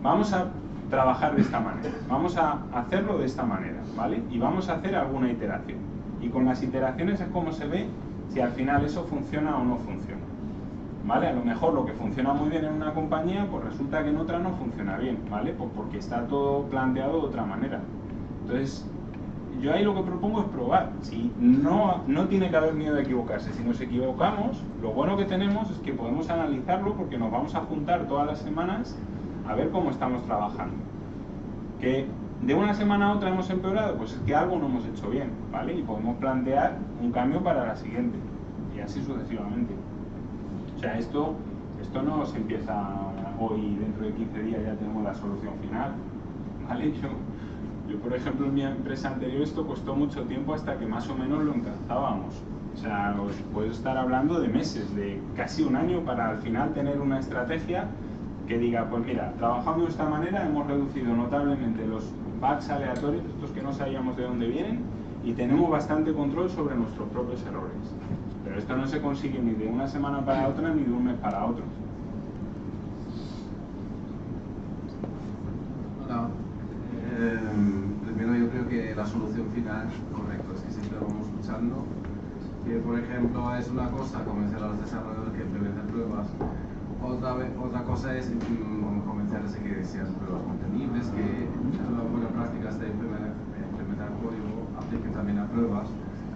vamos a trabajar de esta manera, vamos a hacerlo de esta manera, ¿vale? Y vamos a hacer alguna iteración. Y con las iteraciones es como se ve si al final eso funciona o no funciona. ¿vale? A lo mejor lo que funciona muy bien en una compañía, pues resulta que en otra no funciona bien, ¿vale? Pues porque está todo planteado de otra manera. Entonces, yo ahí lo que propongo es probar. Si no tiene que haber miedo de equivocarse. Si nos equivocamos, lo bueno que tenemos es que podemos analizarlo porque nos vamos a juntar todas las semanas a ver cómo estamos trabajando. Que de una semana a otra hemos empeorado, pues es que algo no hemos hecho bien, ¿vale? Y podemos plantear un cambio para la siguiente, y así sucesivamente. O sea, esto no se empieza hoy, dentro de 15 días ya tenemos la solución final, ¿vale? Yo, por ejemplo, en mi empresa anterior esto costó mucho tiempo hasta que más o menos lo encazábamos. O sea, os puedo estar hablando de meses, de casi un año para al final tener una estrategia que diga, pues mira, trabajando de esta manera hemos reducido notablemente los bugs aleatorios, estos que no sabíamos de dónde vienen, y tenemos bastante control sobre nuestros propios errores. Pero esto no se consigue ni de una semana para otra ni de un mes para otro. Hola. Primero yo creo que la solución final, correcto, es que siempre vamos luchando. Que por ejemplo es una cosa convencer a los desarrolladores que implementen pruebas. Otra cosa es convencerles de que sean pruebas mantenibles, que las buenas prácticas de implementar código apliquen también a pruebas,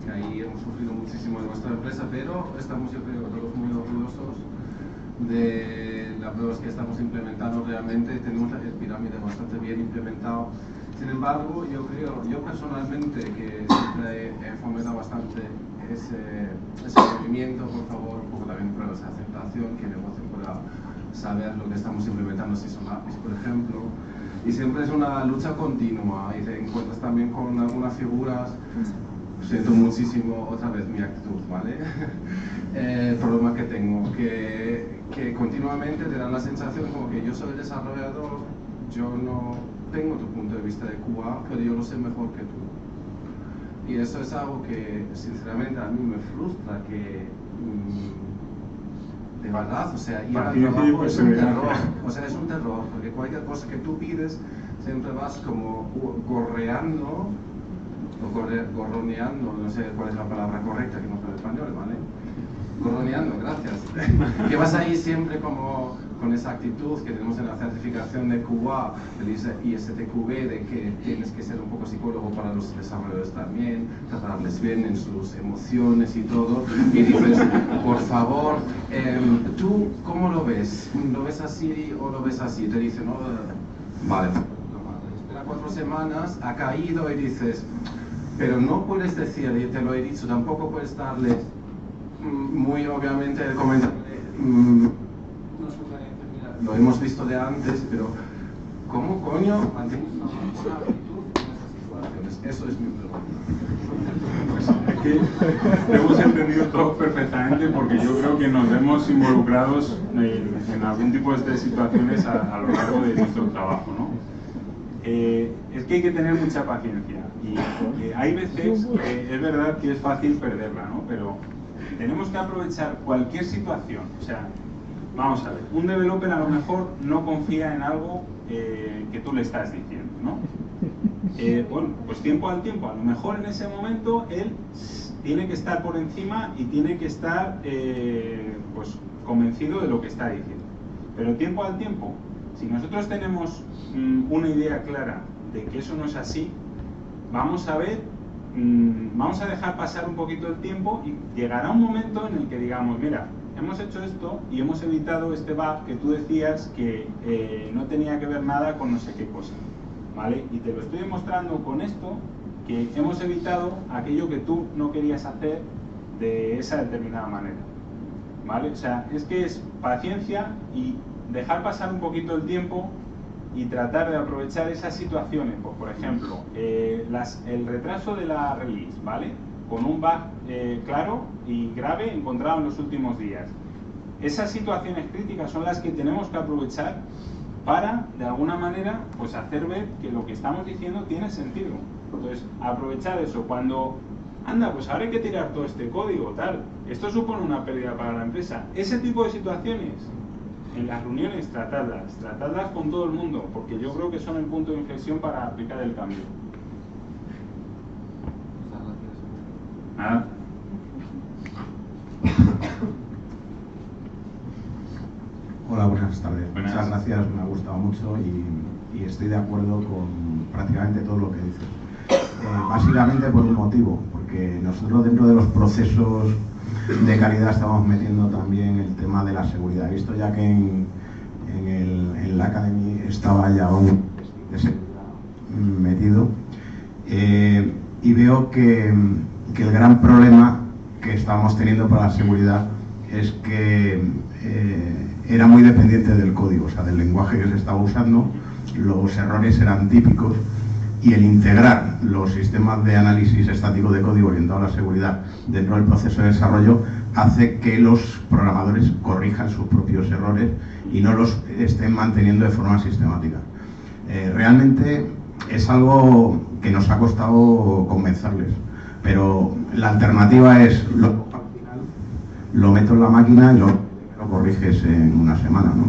que ahí hemos sufrido muchísimo en nuestra empresa, pero estamos, yo creo, todos muy orgullosos de las pruebas que estamos implementando. Realmente tenemos el pirámide bastante bien implementado. Sin embargo, yo personalmente, que siempre he fomentado bastante ese movimiento, por favor, un poco también pruebas de aceptación, que el negocio pueda saber lo que estamos implementando, si son APIs, por ejemplo. Y siempre es una lucha continua, y te encuentras también con algunas figuras. Siento muchísimo otra vez mi actitud, ¿vale? El problema que tengo, que continuamente te dan la sensación como que yo soy desarrollador, yo no tengo tu punto de vista de QA, pero yo lo sé mejor que tú. Y eso es algo que, sinceramente, a mí me frustra, que de verdad, o sea, ir al trabajo es un terror, o sea, es un terror, porque cualquier cosa que tú pides, siempre vas como gorreando, o gorroneando, no sé cuál es la palabra correcta, que no sé el español, ¿vale? Gorroneando, gracias. Que vas ahí siempre como con esa actitud que tenemos en la certificación de QA, del ISTQB, de que tienes que ser un poco psicólogo para los desarrolladores también, tratarles bien en sus emociones y todo, y dices, por favor, ¿tú cómo lo ves? ¿Lo ves así o lo ves así? Te dicen, no, vale, espera 4 semanas, ha caído, y dices, pero no puedes decirle, te lo he dicho, tampoco puedes darle muy obviamente el comentario, lo hemos visto de antes, pero ¿cómo coño mantenemos una actitud en esas situaciones? Eso es mi pregunta. Pues es que hemos entendido todos perfectamente, porque yo creo que nos vemos involucrados en algún tipo de situaciones a lo largo de nuestro trabajo, ¿no? Es que hay que tener mucha paciencia, y hay veces que es verdad que es fácil perderla, ¿no? Pero tenemos que aprovechar cualquier situación. O sea, vamos a ver, un developer a lo mejor no confía en algo que tú le estás diciendo, ¿no? Bueno, pues tiempo al tiempo, a lo mejor en ese momento él tiene que estar por encima y tiene que estar pues convencido de lo que está diciendo. Pero tiempo al tiempo, si nosotros tenemos una idea clara de que eso no es así, vamos a ver, vamos a dejar pasar un poquito el tiempo, y llegará un momento en el que digamos, mira, hemos hecho esto y hemos evitado este bug que tú decías que no tenía que ver nada con no sé qué cosa, ¿vale? Y te lo estoy demostrando con esto, que hemos evitado aquello que tú no querías hacer de esa determinada manera, ¿vale? O sea, es que es paciencia y dejar pasar un poquito el tiempo y tratar de aprovechar esas situaciones. Pues, por ejemplo, el retraso de la release, ¿vale? Con un bug claro y grave encontrado en los últimos días. Esas situaciones críticas son las que tenemos que aprovechar para, de alguna manera, pues hacer ver que lo que estamos diciendo tiene sentido. Entonces, aprovechar eso. Cuando, anda, pues ahora hay que tirar todo este código, tal, esto supone una pérdida para la empresa. Ese tipo de situaciones, en las reuniones, tratadlas con todo el mundo, porque yo creo que son el punto de inflexión para aplicar el cambio. Nada. Hola, buenas tardes. Buenas. Muchas gracias, me ha gustado mucho y estoy de acuerdo con prácticamente todo lo que dices. Básicamente por un motivo, porque nosotros dentro de los procesos de calidad estamos metiendo también el tema de la seguridad. He visto ya que en la Academy estaba ya un de seguridad metido y veo que el gran problema que estábamos teniendo para la seguridad es que era muy dependiente del código, o sea, del lenguaje que se estaba usando, los errores eran típicos y el integrar los sistemas de análisis estático de código orientado a la seguridad dentro del proceso de desarrollo hace que los programadores corrijan sus propios errores y no los estén manteniendo de forma sistemática. Realmente es algo que nos ha costado convencerles, pero la alternativa es lo meto en la máquina y lo corriges en una semana, ¿no?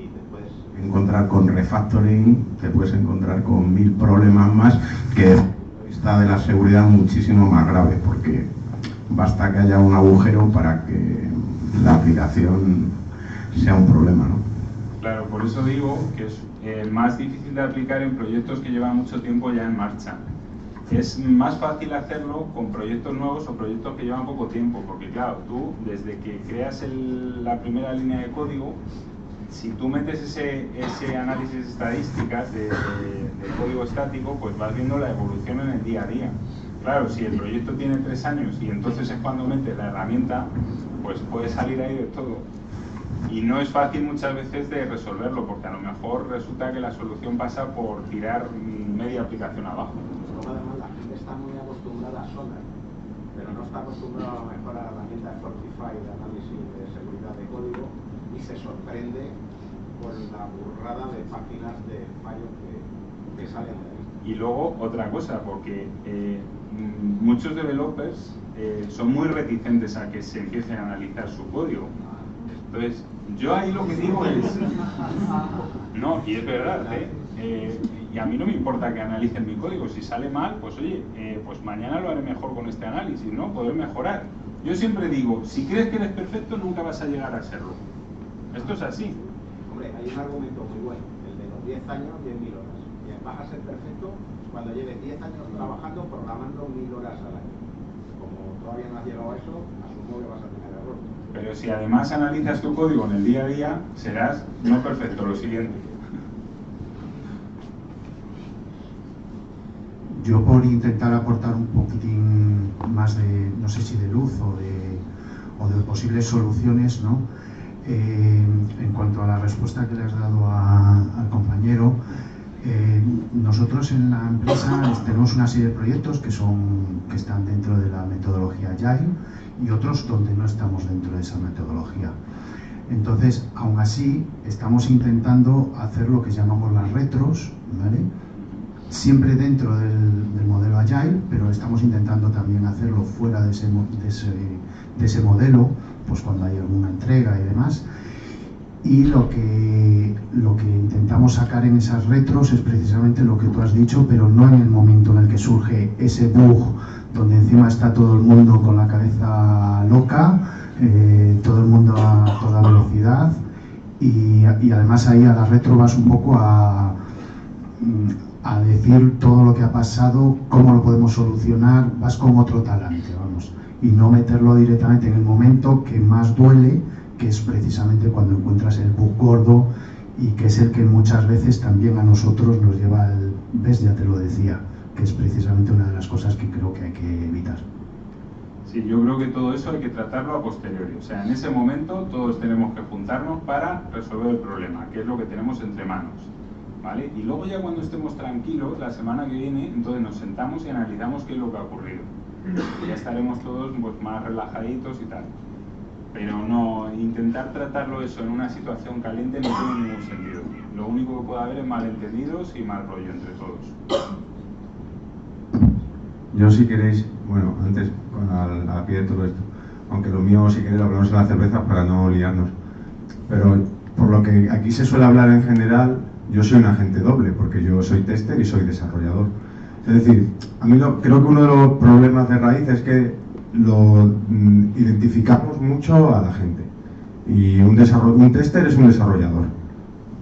Y te puedes encontrar con refactoring, te puedes encontrar con 1000 problemas más que desde el punto de vista de la seguridad muchísimo más grave, porque basta que haya un agujero para que la aplicación sea un problema, ¿no? Claro, por eso digo que es más difícil de aplicar en proyectos que llevan mucho tiempo ya en marcha. Es más fácil hacerlo con proyectos nuevos o proyectos que llevan poco tiempo, porque claro, tú desde que creas la primera línea de código, si tú metes ese análisis estadísticas de código estático, pues vas viendo la evolución en el día a día. Claro, si el proyecto tiene 3 años y entonces es cuando metes la herramienta, pues puede salir ahí de todo. Y no es fácil muchas veces de resolverlo, porque a lo mejor resulta que la solución pasa por tirar media aplicación abajo. Además, la gente está muy acostumbrada a Sonar, pero no está acostumbrada a lo mejor a la herramienta de Fortify de análisis de seguridad de código y se sorprende con la burrada de páginas de fallos que salen de ahí. Y luego otra cosa, porque muchos developers son muy reticentes a que se empiece a analizar su código. Entonces, yo ahí lo que digo es... No, y es verdad, y a mí no me importa que analicen mi código. Si sale mal, pues oye, pues mañana lo haré mejor con este análisis, ¿no? Poder mejorar. Yo siempre digo, si crees que eres perfecto, nunca vas a llegar a serlo. Esto es así. Hombre, hay un argumento muy bueno, el de los 10 años, 10.000 horas. Y vas a ser perfecto cuando lleves 10 años trabajando, programando 1000 horas al año. Como todavía no has llegado a eso, asumo que vas a tener error. Pero si además analizas tu código en el día a día, serás no perfecto, lo siguiente. Yo, por intentar aportar un poquitín más de, no sé si de luz o de posibles soluciones, ¿no? En cuanto a la respuesta que le has dado al compañero, nosotros en la empresa tenemos una serie de proyectos que están dentro de la metodología Agile y otros donde no estamos dentro de esa metodología. Entonces, aún así, estamos intentando hacer lo que llamamos las retros, ¿vale? Siempre dentro del modelo Agile, pero estamos intentando también hacerlo fuera de ese modelo, pues cuando hay alguna entrega y demás. Y lo que intentamos sacar en esas retros es precisamente lo que tú has dicho, pero no en el momento en el que surge ese bug donde encima está todo el mundo con la cabeza loca, todo el mundo a toda velocidad, y además ahí a la retro vas un poco a decir todo lo que ha pasado, cómo lo podemos solucionar, vas con otro talante, vamos, y no meterlo directamente en el momento que más duele, que es precisamente cuando encuentras el bug gordo y que es el que muchas veces también a nosotros nos lleva al... ¿Ves? Ya te lo decía, que es precisamente una de las cosas que creo que hay que evitar. Sí, yo creo que todo eso hay que tratarlo a posteriori. O sea, en ese momento todos tenemos que juntarnos para resolver el problema, que es lo que tenemos entre manos, ¿vale? Y luego ya cuando estemos tranquilos, la semana que viene, entonces nos sentamos y analizamos qué es lo que ha ocurrido. Y ya estaremos todos pues, más relajaditos y tal. Pero no, intentar tratarlo eso en una situación caliente no tiene ningún sentido. Lo único que puede haber es malentendidos y mal rollo entre todos. Yo, si queréis, bueno, antes, a pie de todo esto, aunque lo mío, si queréis, lo hablamos en la cerveza para no liarnos, pero por lo que aquí se suele hablar en general, yo soy un agente doble, porque yo soy tester y soy desarrollador. Es decir, a mí creo que uno de los problemas de raíz es que lo identificamos mucho a la gente. Y un tester es un desarrollador,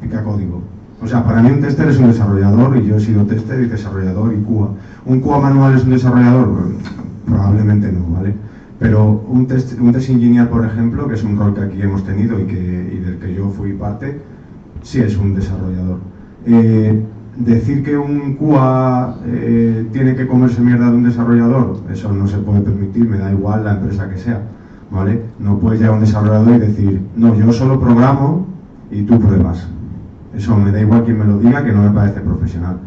pica código. O sea, para mí un tester es un desarrollador y yo he sido tester y desarrollador y QA. ¿Un QA manual es un desarrollador? Probablemente no, ¿vale? Pero un test engineer, por ejemplo, que es un rol que aquí hemos tenido y del que yo fui parte, sí es un desarrollador. Decir que un QA tiene que comerse mierda de un desarrollador, eso no se puede permitir, me da igual la empresa que sea, ¿vale? No puedes llegar a un desarrollador y decir, no, yo solo programo y tú pruebas. Eso me da igual quien me lo diga, que no me parece profesional.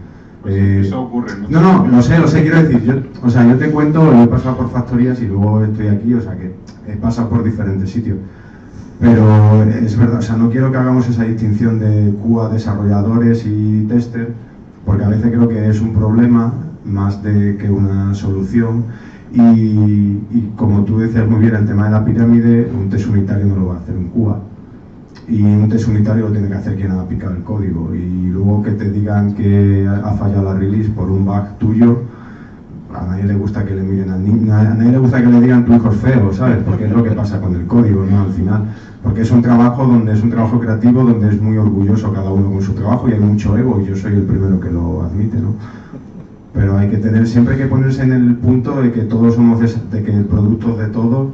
Eso ocurre, ¿no? No, lo sé, quiero decir, yo te cuento, yo he pasado por factorías y luego estoy aquí, o sea que he pasado por diferentes sitios. Pero es verdad, o sea, no quiero que hagamos esa distinción de QA, desarrolladores y tester, porque a veces creo que es un problema más que una solución. Y como tú decías muy bien, el tema de la pirámide, un test unitario no lo va a hacer un QA. Y un test unitario lo tiene que hacer quien ha picado el código. Y luego que te digan que ha fallado la release por un bug tuyo, a nadie le gusta que le miren al niño, a nadie le gusta que le digan tu hijo es feo, ¿sabes? Porque es lo que pasa con el código, ¿no? Al final. Porque es un trabajo creativo, donde es muy orgulloso cada uno con su trabajo y hay mucho ego, y yo soy el primero que lo admite, ¿no? Pero siempre hay que ponerse en el punto de que todos somos, de que el producto es de todos.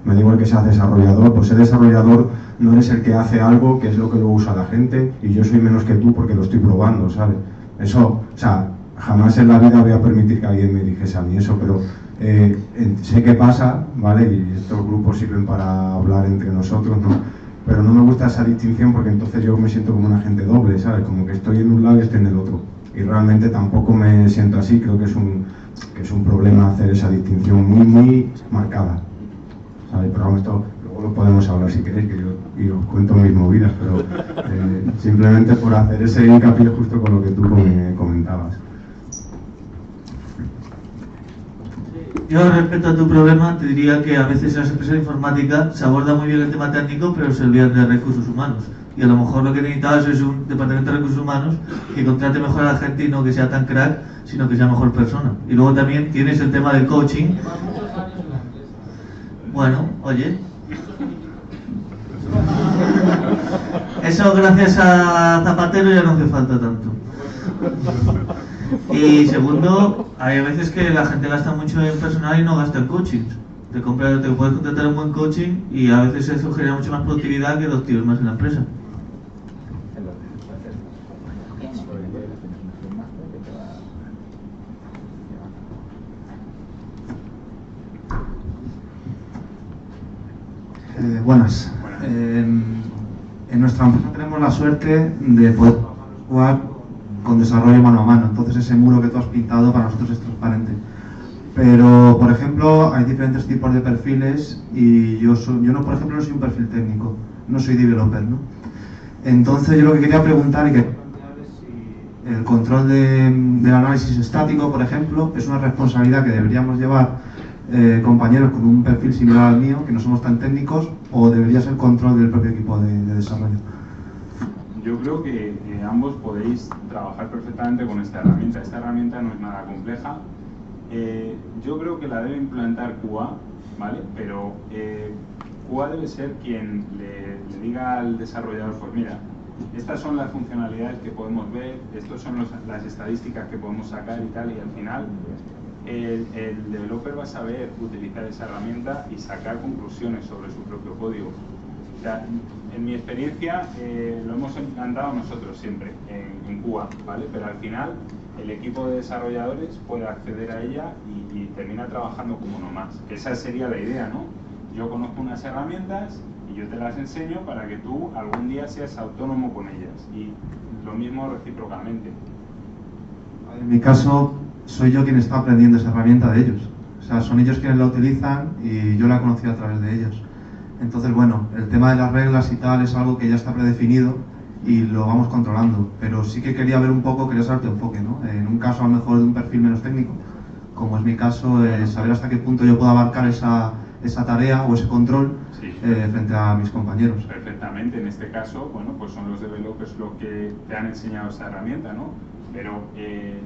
Me da igual que seas desarrollador, pues ser desarrollador no eres el que hace algo, que es lo que luego usa la gente, y yo soy menos que tú porque lo estoy probando, ¿sabes? Eso, o sea, jamás en la vida voy a permitir que alguien me dijese a mí eso, pero sé que pasa, ¿vale? Y estos grupos sirven para hablar entre nosotros, ¿no? Pero no me gusta esa distinción porque entonces yo me siento como un agente doble, ¿sabes? Como que estoy en un lado y estoy en el otro. Y realmente tampoco me siento así, creo que es un problema hacer esa distinción muy marcada, ¿sabes? Pero vamos, esto luego lo podemos hablar si queréis, que yo os cuento mis movidas, pero simplemente por hacer ese hincapié justo con lo que tú comentabas. Yo respecto a tu problema te diría que a veces en las empresas de informática se aborda muy bien el tema técnico, pero se olvidan de recursos humanos. Y a lo mejor lo que necesitabas es un departamento de recursos humanos que contrate mejor a la gente y no que sea tan crack, sino que sea mejor persona. Y luego también tienes el tema del coaching. Bueno, oye. Eso gracias a Zapatero ya no hace falta tanto. Y segundo, hay veces que la gente gasta mucho en personal y no gasta en coaching. Te puedes contratar un buen coaching y a veces eso genera mucha más productividad que 2 tíos más en la empresa. Buenas. En nuestra empresa tenemos la suerte de poder jugar con desarrollo mano a mano, entonces ese muro que tú has pintado para nosotros es transparente. Pero, por ejemplo, hay diferentes tipos de perfiles y yo no, por ejemplo, no soy un perfil técnico, no soy developer, ¿no? Entonces yo lo que quería preguntar y que si el control del análisis estático, por ejemplo, es una responsabilidad que deberíamos llevar compañeros con un perfil similar al mío, que no somos tan técnicos, o debería ser control del propio equipo de desarrollo. Yo creo que ambos podéis trabajar perfectamente con esta herramienta. Esta herramienta no es nada compleja. Yo creo que la debe implantar QA, ¿vale? Pero QA debe ser quien le diga al desarrollador, pues mira, estas son las funcionalidades que podemos ver, estas son las estadísticas que podemos sacar y tal, y al final el developer va a saber utilizar esa herramienta y sacar conclusiones sobre su propio código. O sea, en mi experiencia lo hemos implantado nosotros siempre en QA, ¿vale? Pero al final el equipo de desarrolladores puede acceder a ella y termina trabajando como uno más. Esa sería la idea, ¿no? Yo conozco unas herramientas y yo te las enseño para que tú algún día seas autónomo con ellas, y lo mismo recíprocamente. En mi caso, soy yo quien está aprendiendo esa herramienta de ellos. O sea, son ellos quienes la utilizan y yo la he conocido a través de ellos. Entonces, bueno, el tema de las reglas y tal es algo que ya está predefinido y lo vamos controlando. Pero sí que quería ver un poco, quería saber tu enfoque, ¿no? En un caso a lo mejor de un perfil menos técnico, como es mi caso, saber hasta qué punto yo puedo abarcar esa tarea o ese control frente a mis compañeros. Perfectamente, en este caso, bueno, pues son los developers los que te han enseñado esta herramienta, ¿no? Pero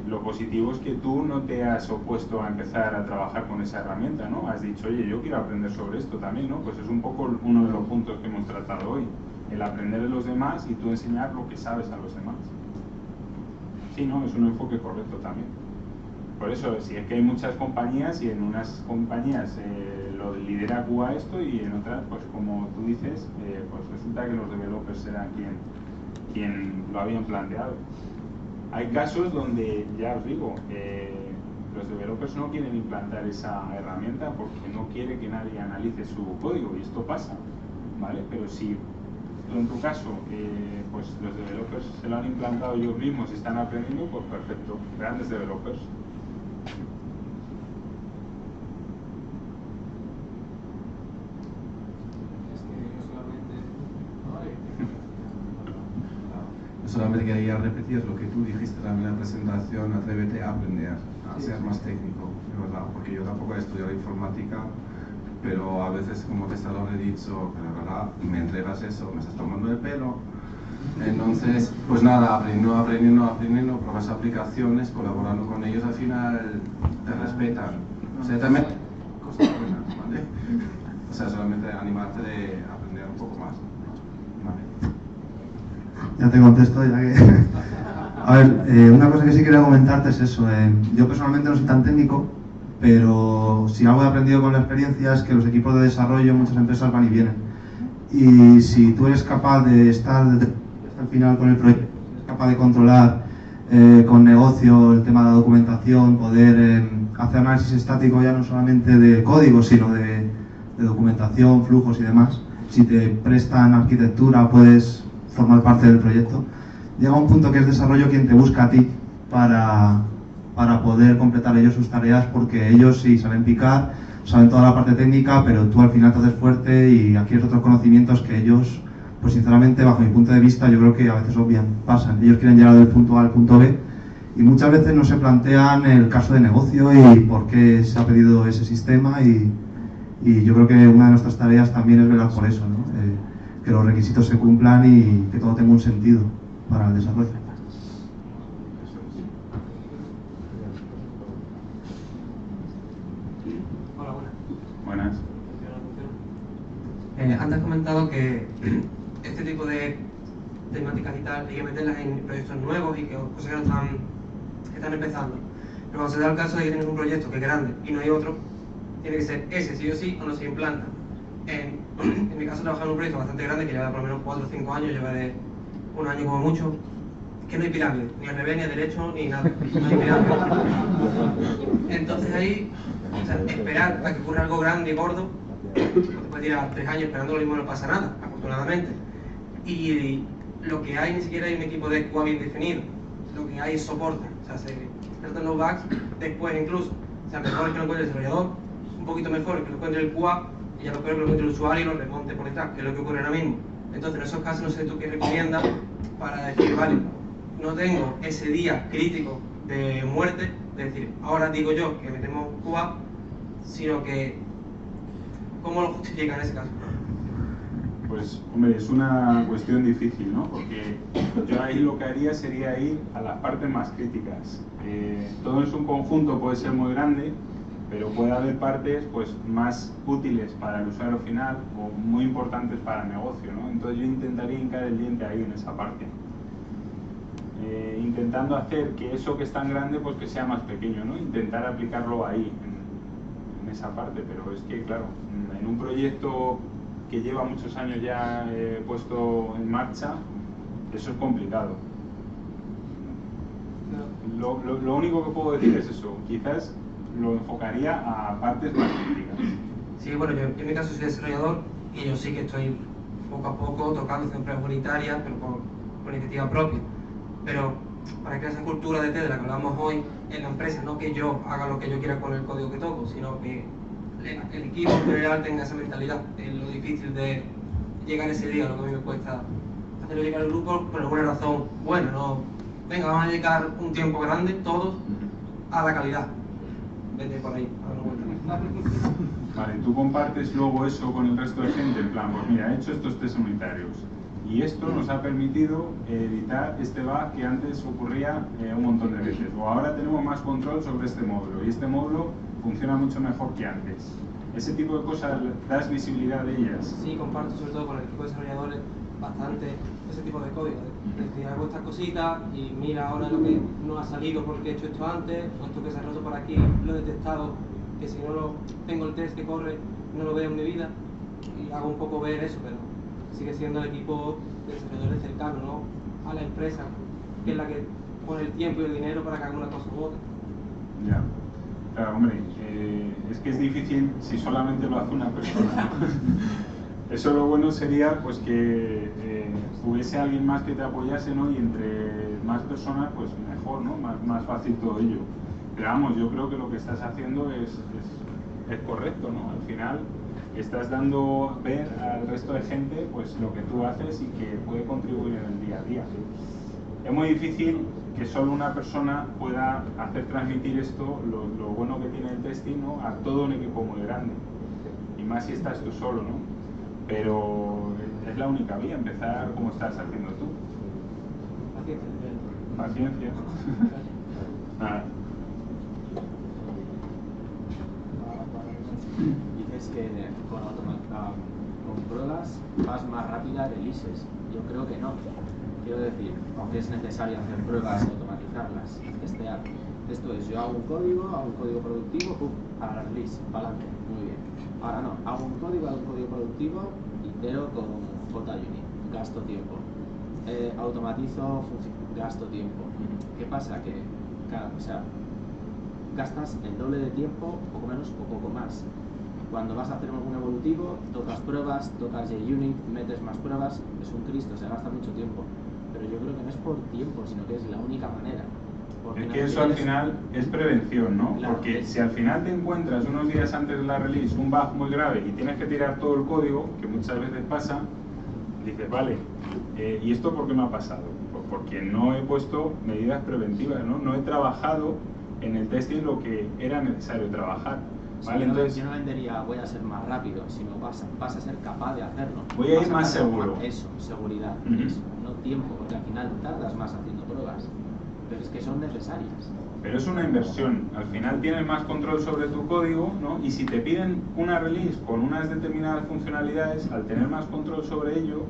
lo positivo es que tú no te has opuesto a empezar a trabajar con esa herramienta, ¿no? Has dicho, oye, yo quiero aprender sobre esto también, ¿no? Pues es un poco uno de los puntos que hemos tratado hoy, el aprender de los demás y tú enseñar lo que sabes a los demás. Sí, ¿no? Es un enfoque correcto también. Por eso, si es que hay muchas compañías y en unas compañías lo lidera QA esto y en otras, pues como tú dices, pues resulta que los developers eran quien lo habían planteado. Hay casos donde, ya os digo, los developers no quieren implantar esa herramienta porque no quiere que nadie analice su código y esto pasa, ¿vale? Pero si en tu caso, pues los developers se lo han implantado ellos mismos y están aprendiendo, pues perfecto, grandes developers. Solamente quería repetir lo que tú dijiste también en la presentación, atrévete a aprender, a ser más técnico, de verdad, porque yo tampoco he estudiado informática, pero a veces como testador he dicho, pero la verdad, me entregas eso, me estás tomando el pelo. Entonces, pues nada, aprendiendo, pruebas aplicaciones, colaborando con ellos, al final te respetan. O sea, también cosas buenas, ¿vale? O sea, solamente animarte de aprender un poco más. Vale. Ya te contesto, ya que... A ver, una cosa que sí quería comentarte es eso. Yo personalmente no soy tan técnico, pero si algo he aprendido con la experiencia es que los equipos de desarrollo en muchas empresas van y vienen. Y si tú eres capaz de estar hasta el final con el proyecto, eres capaz de controlar con negocio el tema de la documentación, poder hacer análisis estático ya no solamente de código, sino de documentación, flujos y demás, si te prestan arquitectura puedes formar parte del proyecto. Llega un punto que es desarrollo quien te busca a ti para poder completar ellos sus tareas, porque ellos sí saben picar, saben toda la parte técnica, pero tú al final te haces fuerte y adquieres otros conocimientos que ellos, pues sinceramente, bajo mi punto de vista, yo creo que a veces obvian, pasan. Ellos quieren llegar del punto A al punto B y muchas veces no se plantean el caso de negocio y por qué se ha pedido ese sistema, y yo creo que una de nuestras tareas también es velar por eso, ¿no? Que los requisitos se cumplan y que todo tenga un sentido para el desarrollo. Hola, buenas. Antes has comentado que este tipo de temáticas y tal hay que meterlas en proyectos nuevos y que cosas que están empezando. Pero cuando se da el caso de que tienes un proyecto que es grande y no hay otro, tiene que ser ese sí o sí o no se implanta. En mi caso he trabajado en un proyecto bastante grande que lleva por lo menos 4 o 5 años, llevaré un año como mucho, que no hay pirámide, ni al revés, ni a derecho, ni nada, no hay pirámide. Entonces ahí, o sea, esperar a que ocurra algo grande y gordo, te puede tirar 3 años esperando lo mismo, no pasa nada, afortunadamente. Y lo que hay, ni siquiera hay un equipo de QA bien definido, lo que hay es soporte, o sea, se tratan los bugs después incluso, o sea, mejor es que lo encuentre el desarrollador, un poquito mejor es que lo encuentre el QA, y ya lo peor que lo encuentre el usuario y lo remonte por detrás, que es lo que ocurre ahora mismo. Entonces, en esos casos, no sé tú qué recomiendas para decir, vale, no tengo ese día crítico de muerte, de decir, ahora digo yo que metemos QA, sino que, ¿cómo lo justifica en ese caso? Pues, hombre, es una cuestión difícil, ¿no? Porque yo ahí lo que haría sería ir a las partes más críticas. Todo en su conjunto puede ser muy grande, pero puede haber partes pues más útiles para el usuario final o muy importantes para el negocio, ¿no? Entonces yo intentaría hincar el diente ahí en esa parte, intentando hacer que eso que es tan grande pues que sea más pequeño, ¿no? Intentar aplicarlo ahí, en esa parte, pero es que claro, en un proyecto que lleva muchos años ya puesto en marcha, eso es complicado. Lo único que puedo decir es eso, quizás lo enfocaría a partes más críticas. Sí, bueno, yo en mi caso soy desarrollador y yo sí que estoy poco a poco tocando empresas unitarias, pero con iniciativa propia. Pero para crear esa cultura de la que hablamos hoy en la empresa, no que yo haga lo que yo quiera con el código que toco, sino que el equipo en general tenga esa mentalidad. Es lo difícil de llegar ese día, lo que a mí me cuesta hacerlo llegar al grupo por alguna razón buena, no, venga, vamos a dedicar un tiempo grande, todos, a la calidad. Vete por ahí, a dar una vuelta. Vale, tú compartes luego eso con el resto de gente, en plan, pues mira, he hecho estos test unitarios Y esto nos ha permitido evitar este bug que antes ocurría un montón de veces. O ahora tenemos más control sobre este módulo y este módulo funciona mucho mejor que antes. Ese tipo de cosas, ¿das visibilidad de ellas? Sí, comparto sobre todo con el equipo de desarrolladores bastante ese tipo de código. Es decir, hago estas cositas y mira ahora lo que no ha salido porque he hecho esto antes, o esto que se ha roto por aquí, lo he detectado, que si no lo tengo el test que corre, no lo veo en mi vida. Y hago un poco ver eso, pero sigue siendo el equipo de desarrolladores cercano, ¿no? A la empresa, que es la que pone el tiempo y el dinero para que haga una cosa u otra. Ya. Claro, hombre, es que es difícil si solamente lo hace una persona. Eso lo bueno sería pues que hubiese alguien más que te apoyase, ¿no? Y entre más personas, pues mejor, ¿no? Más fácil todo ello. Pero vamos, yo creo que lo que estás haciendo es correcto, ¿no? Al final estás dando ver al resto de gente pues lo que tú haces y que puede contribuir en el día a día. Es muy difícil que solo una persona pueda hacer transmitir esto, lo bueno que tiene el testing, ¿no? A todo un equipo muy grande. Y más si estás tú solo, ¿no? Pero es la única vía, empezar como estás haciendo tú. Paciencia. Nada. Dices que con pruebas vas más rápida releases. Yo creo que no. Quiero decir, aunque es necesario hacer pruebas y automatizarlas, testear. Esto es, yo hago un código productivo, ¡pum!, a la release, para adelante, muy bien. Ahora no, hago un código productivo, itero con JUnit, gasto tiempo. Automatizo, gasto tiempo. ¿Qué pasa? Que, claro, o sea, gastas el doble de tiempo, poco menos o poco más. Cuando vas a hacer algún evolutivo, tocas pruebas, tocas JUnit, metes más pruebas, es un Cristo, se gasta mucho tiempo. Pero yo creo que no es por tiempo, sino que es la única manera. Es que eso al final es prevención, ¿no? Claro. Porque si al final te encuentras unos días antes de la release un bug muy grave y tienes que tirar todo el código, que muchas veces pasa, dices, vale, ¿y esto por qué me ha pasado? Pues porque no he puesto medidas preventivas, ¿no? No he trabajado en el testing lo que era necesario trabajar. ¿Vale? Entonces, yo no vendería voy a ser más rápido, sino vas a ser capaz de hacerlo. Voy a ir más seguro. Eso, seguridad, eso, no tiempo, porque al final tardas más haciendo pruebas, pero es que son necesarias. Pero es una inversión, al final tienes más control sobre tu código, ¿no? Y si te piden una release con unas determinadas funcionalidades, al tener más control sobre ello,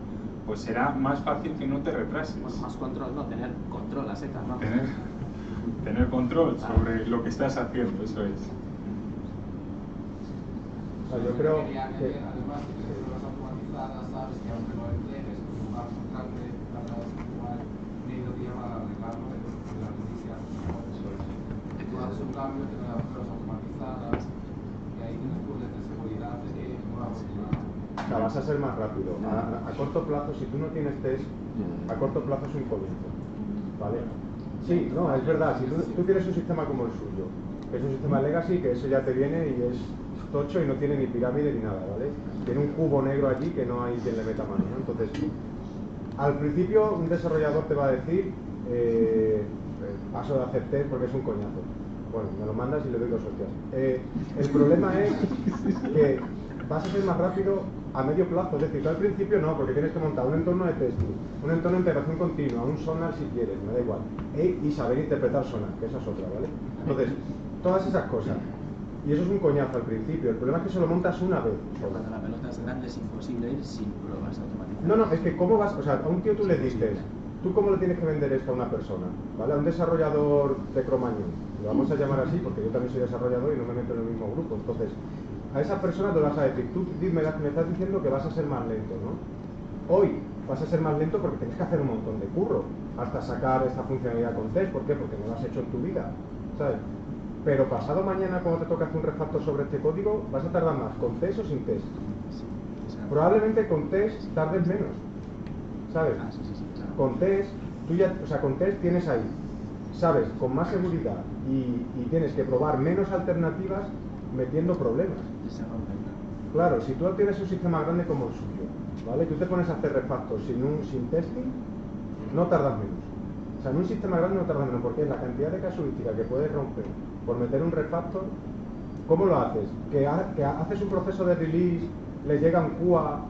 pues será más fácil que no te retrases. Bueno, más control, no, tener control a secas, ¿no? Tener control sobre lo que estás haciendo, eso es. Yo creo que además de que las automatizadas, sabes que aunque no entregues, pues un gasto grande, tardas igual medio día para arreglarlo de la noticia. Tú haces un cambio, te das pruebas automatizadas y ahí tienes tu de seguridad de que no va a funcionar. O sea, vas a ser más rápido. A corto plazo, si tú no tienes test, a corto plazo es un comienzo. ¿Vale? Sí, no, es verdad. Si tú tienes un sistema como el suyo, que es un sistema legacy, que eso ya te viene y es tocho y no tiene ni pirámide ni nada, ¿vale? Tiene un cubo negro allí que no hay quien le meta mano, ¿no? Entonces, al principio un desarrollador te va a decir paso de hacer test porque es un coñazo. Bueno, me lo mandas y le doy 2 hostias. El problema es que vas a ser más rápido a medio plazo, es decir, tú al principio no, porque tienes que montar un entorno de testing, un entorno de integración continua, un sonar si quieres, me da igual, y saber interpretar sonar, que esa es otra, ¿vale? Entonces, todas esas cosas. Y eso es un coñazo al principio. El problema es que se lo montas una vez. Cuando la pelota es grande es imposible ir sin pruebas automatizadas. No, es que cómo vas, o sea, a un tío tú le dices, ¿tú cómo le tienes que vender esto a una persona? ¿Vale? A un desarrollador de Cromañón, lo vamos a llamar así porque yo también soy desarrollador y no me meto en el mismo grupo. Entonces, a esa persona te vas a decir, tú me estás diciendo que vas a ser más lento, ¿no? Hoy vas a ser más lento porque tienes que hacer un montón de curro hasta sacar esta funcionalidad con test. ¿Por qué? Porque no lo has hecho en tu vida, ¿sabes? Pero pasado mañana, cuando te toca hacer un refactor sobre este código, vas a tardar más, ¿con test o sin test? Probablemente con test tardes menos, ¿sabes? Claro. Con test, con test tienes ahí, ¿sabes? Con más seguridad y tienes que probar menos alternativas metiendo problemas. Claro, si tú tienes un sistema grande como el suyo, ¿vale? Tú te pones a hacer refactors sin testing, no tardas menos. O sea, en un sistema grande no tarda menos, porque es la cantidad de casuística que puedes romper por meter un refactor. ¿Cómo lo haces? Que haces un proceso de release, le llega un QA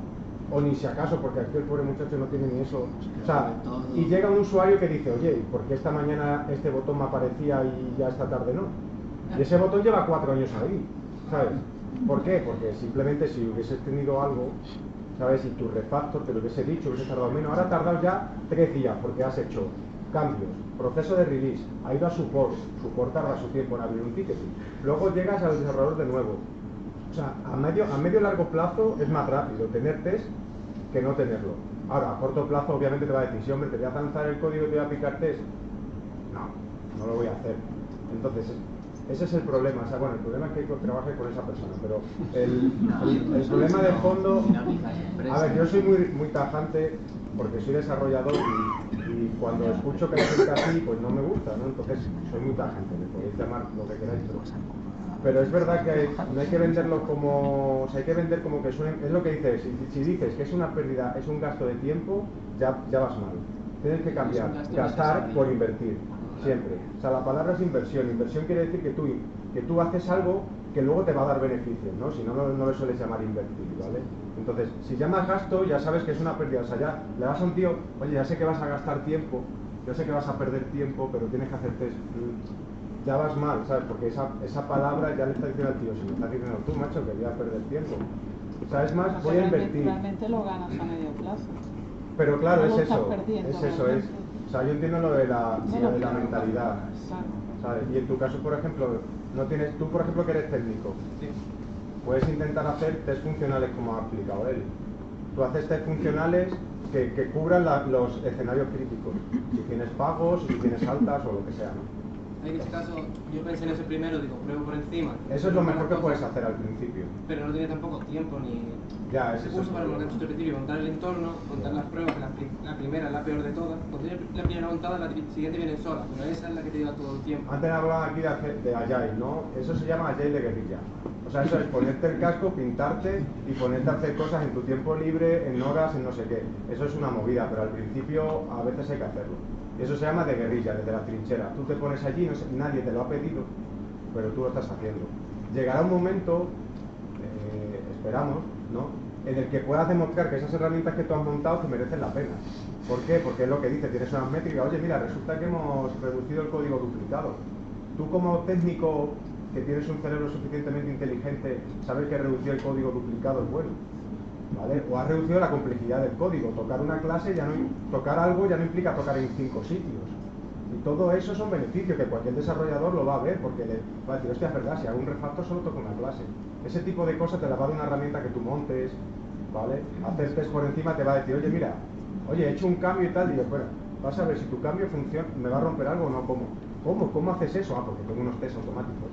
o ni si acaso, porque aquí el pobre muchacho no tiene ni eso. O sea, y llega un usuario que dice, oye, ¿por qué esta mañana este botón me aparecía y ya esta tarde no? Y ese botón lleva 4 años ahí, ¿sabes? ¿Por qué? Porque simplemente si hubieses tenido algo, ¿sabes? Y tu refactor te lo hubiese dicho, hubiese tardado menos. Ahora ha tardado ya 3 días porque has hecho cambios, proceso de release, ha ido a support tarda su tiempo en abrir un ticket. Luego llegas al desarrollador de nuevo. O sea, a medio largo plazo es más rápido tener test que no tenerlo. Ahora, a corto plazo obviamente te va a decir, si hombre, te voy a lanzar el código y te voy a aplicar test. No lo voy a hacer. Entonces, ese es el problema. O sea, bueno, el problema es que trabaje con esa persona, pero el problema de fondo... A ver, yo soy muy tajante porque soy desarrollador y cuando escucho que hay gente así, pues no me gusta, ¿no? Entonces, soy muy tajante, me podéis llamar lo que queráis, pero es verdad que no hay que venderlo como... O sea, hay que vender como que suene... Es lo que dices, si dices que es una pérdida, es un gasto de tiempo, ya vas mal. Tienes que cambiar, gastar por invertir, siempre. O sea, la palabra es inversión. Inversión quiere decir que tú haces algo que luego te va a dar beneficios, ¿no? Si no, no le sueles llamar invertir, ¿vale? Entonces, si llamas gasto, ya sabes que es una pérdida. O sea, ya le vas a un tío, oye, ya sé que vas a gastar tiempo, ya sé que vas a perder tiempo, pero tienes que hacer test. Ya vas mal, ¿sabes? Porque esa palabra ya le está diciendo al tío, si me estás diciendo tú, macho, que voy a perder tiempo. O sea, es más, voy a invertir. Realmente lo ganas a medio plazo. Pero claro, no es eso. O sea, yo entiendo lo de la mentalidad. ¿Sabes? Y en tu caso, por ejemplo, tú, por ejemplo, que eres técnico, puedes intentar hacer test funcionales como ha explicado él. Tú haces test funcionales que cubran los escenarios críticos. Si tienes pagos, si tienes altas o lo que sea, ¿no? En este caso, yo pensé en ese primero, digo, pruebo por encima. Eso es lo mejor que puedes hacer al principio. Pero no tiene tampoco tiempo ni... Ya, es eso. Para montar al principio, montar el entorno, montar las pruebas, que la primera es la peor de todas. Cuando tienes la primera montada, la siguiente viene sola, pero esa es la que te lleva todo el tiempo. Antes hablaban aquí de Agile, ¿no? Eso se llama Agile de guerrilla. O sea, eso es ponerte el casco, pintarte y ponerte a hacer cosas en tu tiempo libre, en horas, en no sé qué. Eso es una movida, pero al principio a veces hay que hacerlo. Eso se llama de guerrilla, desde la trinchera. Tú te pones allí, nadie te lo ha pedido, pero tú lo estás haciendo. Llegará un momento, esperamos, ¿no?, en el que puedas demostrar que esas herramientas que tú has montado te merecen la pena. ¿Por qué? Porque es lo que dice, tienes unas métricas. Oye, mira, resulta que hemos reducido el código duplicado. Tú como técnico que tienes un cerebro suficientemente inteligente, sabes que reducir el código duplicado es bueno, ¿vale? O has reducido la complejidad del código. Tocar una clase, tocar algo ya no implica tocar en 5 sitios. Y todo eso son beneficios que cualquier desarrollador lo va a ver, porque va a decir, hostia, es verdad, si hago un refactor solo toco una clase. Ese tipo de cosas te la va a dar una herramienta que tú montes, ¿vale? Hacer test por encima te va a decir, oye, mira, he hecho un cambio y tal, y yo, bueno, vas a ver si tu cambio funciona, ¿me va a romper algo o no? ¿Cómo haces eso? Ah, porque tengo unos test automáticos,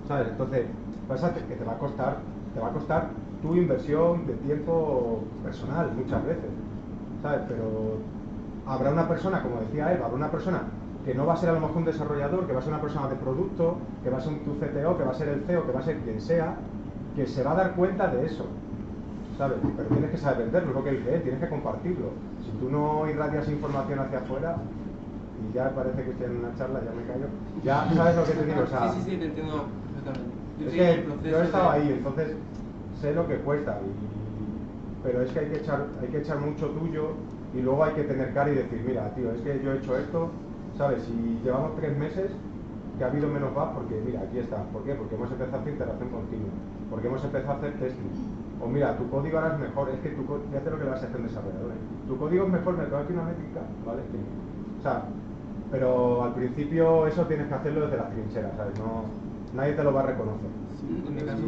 ¿sabes? Entonces, pasa que te va a costar tu inversión de tiempo personal muchas veces, ¿sabes? Pero habrá una persona, como decía Eva, habrá una persona que no va a ser a lo mejor un desarrollador, que va a ser una persona de producto, que va a ser tu CTO, que va a ser el CEO, que va a ser quien sea, que se va a dar cuenta de eso, ¿sabes? Pero tienes que saber venderlo, es lo que dice él, tienes que compartirlo. Si tú no irradias información hacia afuera, y ya parece que estoy en una charla, ya me callo, ya sabes lo que te digo, o sea... Sí, te entiendo perfectamente. Es que yo he estado ahí, entonces sé lo que cuesta, pero es que hay que echar mucho tuyo y luego hay que tener cara y decir, mira, tío, es que yo he hecho esto, ¿sabes? Si llevamos 3 meses que ha habido menos bugs, porque mira, aquí está. ¿Por qué? Porque hemos empezado a hacer interacción continua, porque hemos empezado a hacer testing. O mira, tu código ahora es mejor, es que fíjate lo que le vas a hacer a un desarrollador, ¿eh? Tu código es mejor, me tengo aquí una métrica, ¿vale? O sea, pero al principio eso tienes que hacerlo desde las trincheras, ¿sabes? No, nadie te lo va a reconocer. Sí, en mi caso,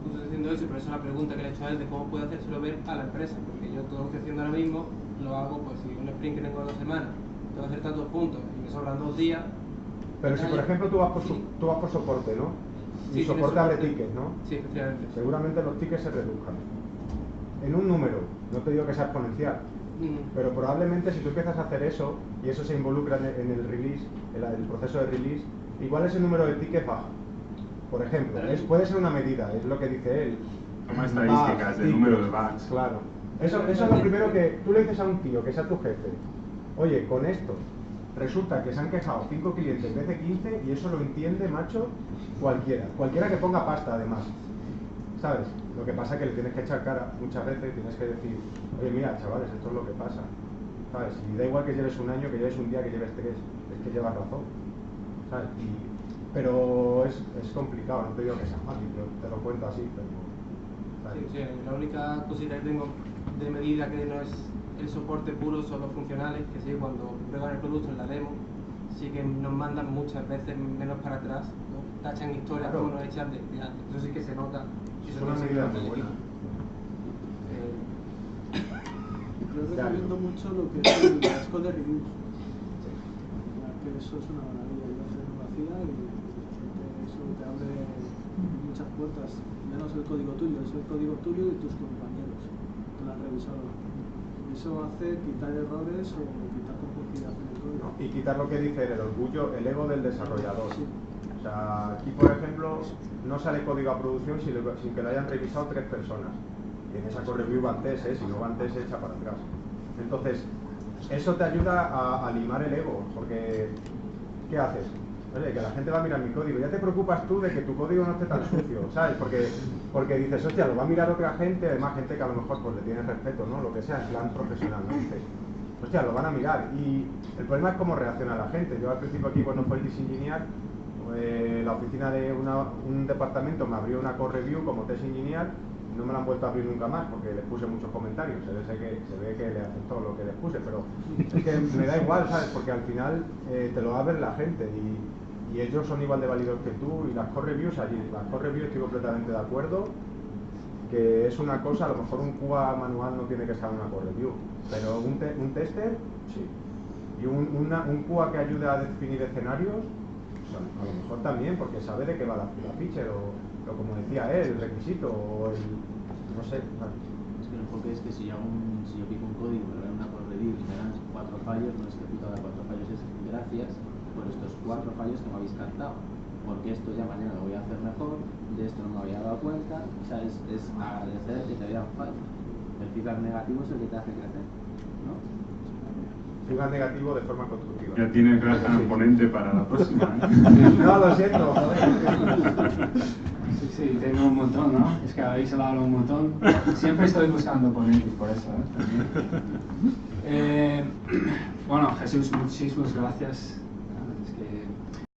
justo diciendo eso, por eso la pregunta que le he hecho a él de cómo puede hacérselo ver a la empresa, porque yo todo lo que estoy haciendo ahora mismo lo hago, pues si un sprint que tengo de 2 semanas, tengo que hacer tantos puntos y me sobran 2 días. Pero si por ejemplo tú vas por soporte, ¿no? Y sí, soporte abre tickets, ¿no? Sí, efectivamente. Seguramente los tickets se reduzcan. En un número, no te digo que sea exponencial, pero probablemente si tú empiezas a hacer eso y eso se involucra en el release, en el proceso de release, igual ese número de tickets baja. Por ejemplo, puede ser una medida, es lo que dice él. Toma estadísticas del número de bugs. Claro. Eso es lo primero que tú le dices a un tío que sea tu jefe. Oye, con esto resulta que se han quejado 5 clientes en vez de 15 y eso lo entiende, macho, cualquiera que ponga pasta además. ¿sabes? Lo que pasa es que le tienes que echar cara muchas veces, tienes que decir, oye, mira, chavales, esto es lo que pasa, ¿sabes? Y da igual que lleves un año, que lleves un día, que lleves 3, es que llevas razón, ¿sabes? Pero es complicado, no te digo que sea fácil, yo te lo cuento así, pero... ¿sabes? Sí, la única cosita que tengo de medida que no es el soporte puro son los funcionales, que sí, cuando prueban el producto en la demo, sí que nos mandan muchas veces menos para atrás, ¿no? Tachan historias Claro. como nos echan de antes, eso sí que se nota. Es una medida muy buena. Yo recomiendo mucho lo que es el casco de reviews, que eso es una maravilla. Yo hace no lo hacía y eso te abre muchas puertas, menos el código tuyo, es el código tuyo y tus compañeros que lo han revisado. Y eso hace quitar errores o quitar complejidad en el código. Y quitar lo que dice el orgullo, el ego del desarrollador. Sí. O sea, aquí por ejemplo no sale código a producción sin que lo hayan revisado 3 personas. Y en esa co-review van test, si no van test, se echa para atrás. Entonces, eso te ayuda a limar el ego, porque ¿qué haces? Oye, que la gente va a mirar mi código, ya te preocupas tú de que tu código no esté tan sucio, ¿sabes? Porque dices, hostia, lo va a mirar otra gente, además gente que a lo mejor pues le tiene respeto, ¿no? Lo que sea, en plan profesional, ¿no? Dices, hostia, lo van a mirar. Y el problema es cómo reacciona la gente. Yo al principio aquí, cuando fue el Test Engineer, la oficina de un departamento me abrió una co-review como Test Engineer, no me la han vuelto a abrir nunca más porque les puse muchos comentarios, se ve que le aceptó lo que les puse, pero es que me da igual, ¿sabes? Porque al final te lo va a ver la gente y ellos son igual de válidos que tú. Y las co-reviews allí, las co-reviews estoy completamente de acuerdo, que es una cosa, a lo mejor un QA manual no tiene que estar en una co-review, pero un tester, sí. Y un QA que ayude a definir escenarios, a lo mejor también, porque sabe de qué va la feature, o como decía él, el requisito, o el... no sé. Es que el enfoque es que si yo pico un código, me dan una co-review y me dan 4 fallos, no es que pico cada 4 fallos, es gracias por estos 4 fallos que me habéis cantado, porque esto ya mañana lo voy a hacer mejor, de esto no me había dado cuenta. O sea, es agradecer que te vean fallos. El feedback negativo es el que te hace crecer, ¿no? Feedback negativo de forma constructiva. Ya tienes gran componente para la próxima, ¿eh? No, lo siento, joder. Sí, tengo un montón, ¿no? Es que habéis hablado un montón. Siempre estoy buscando ponentes, por eso, ¿eh? También. Bueno, Jesús, muchísimas gracias.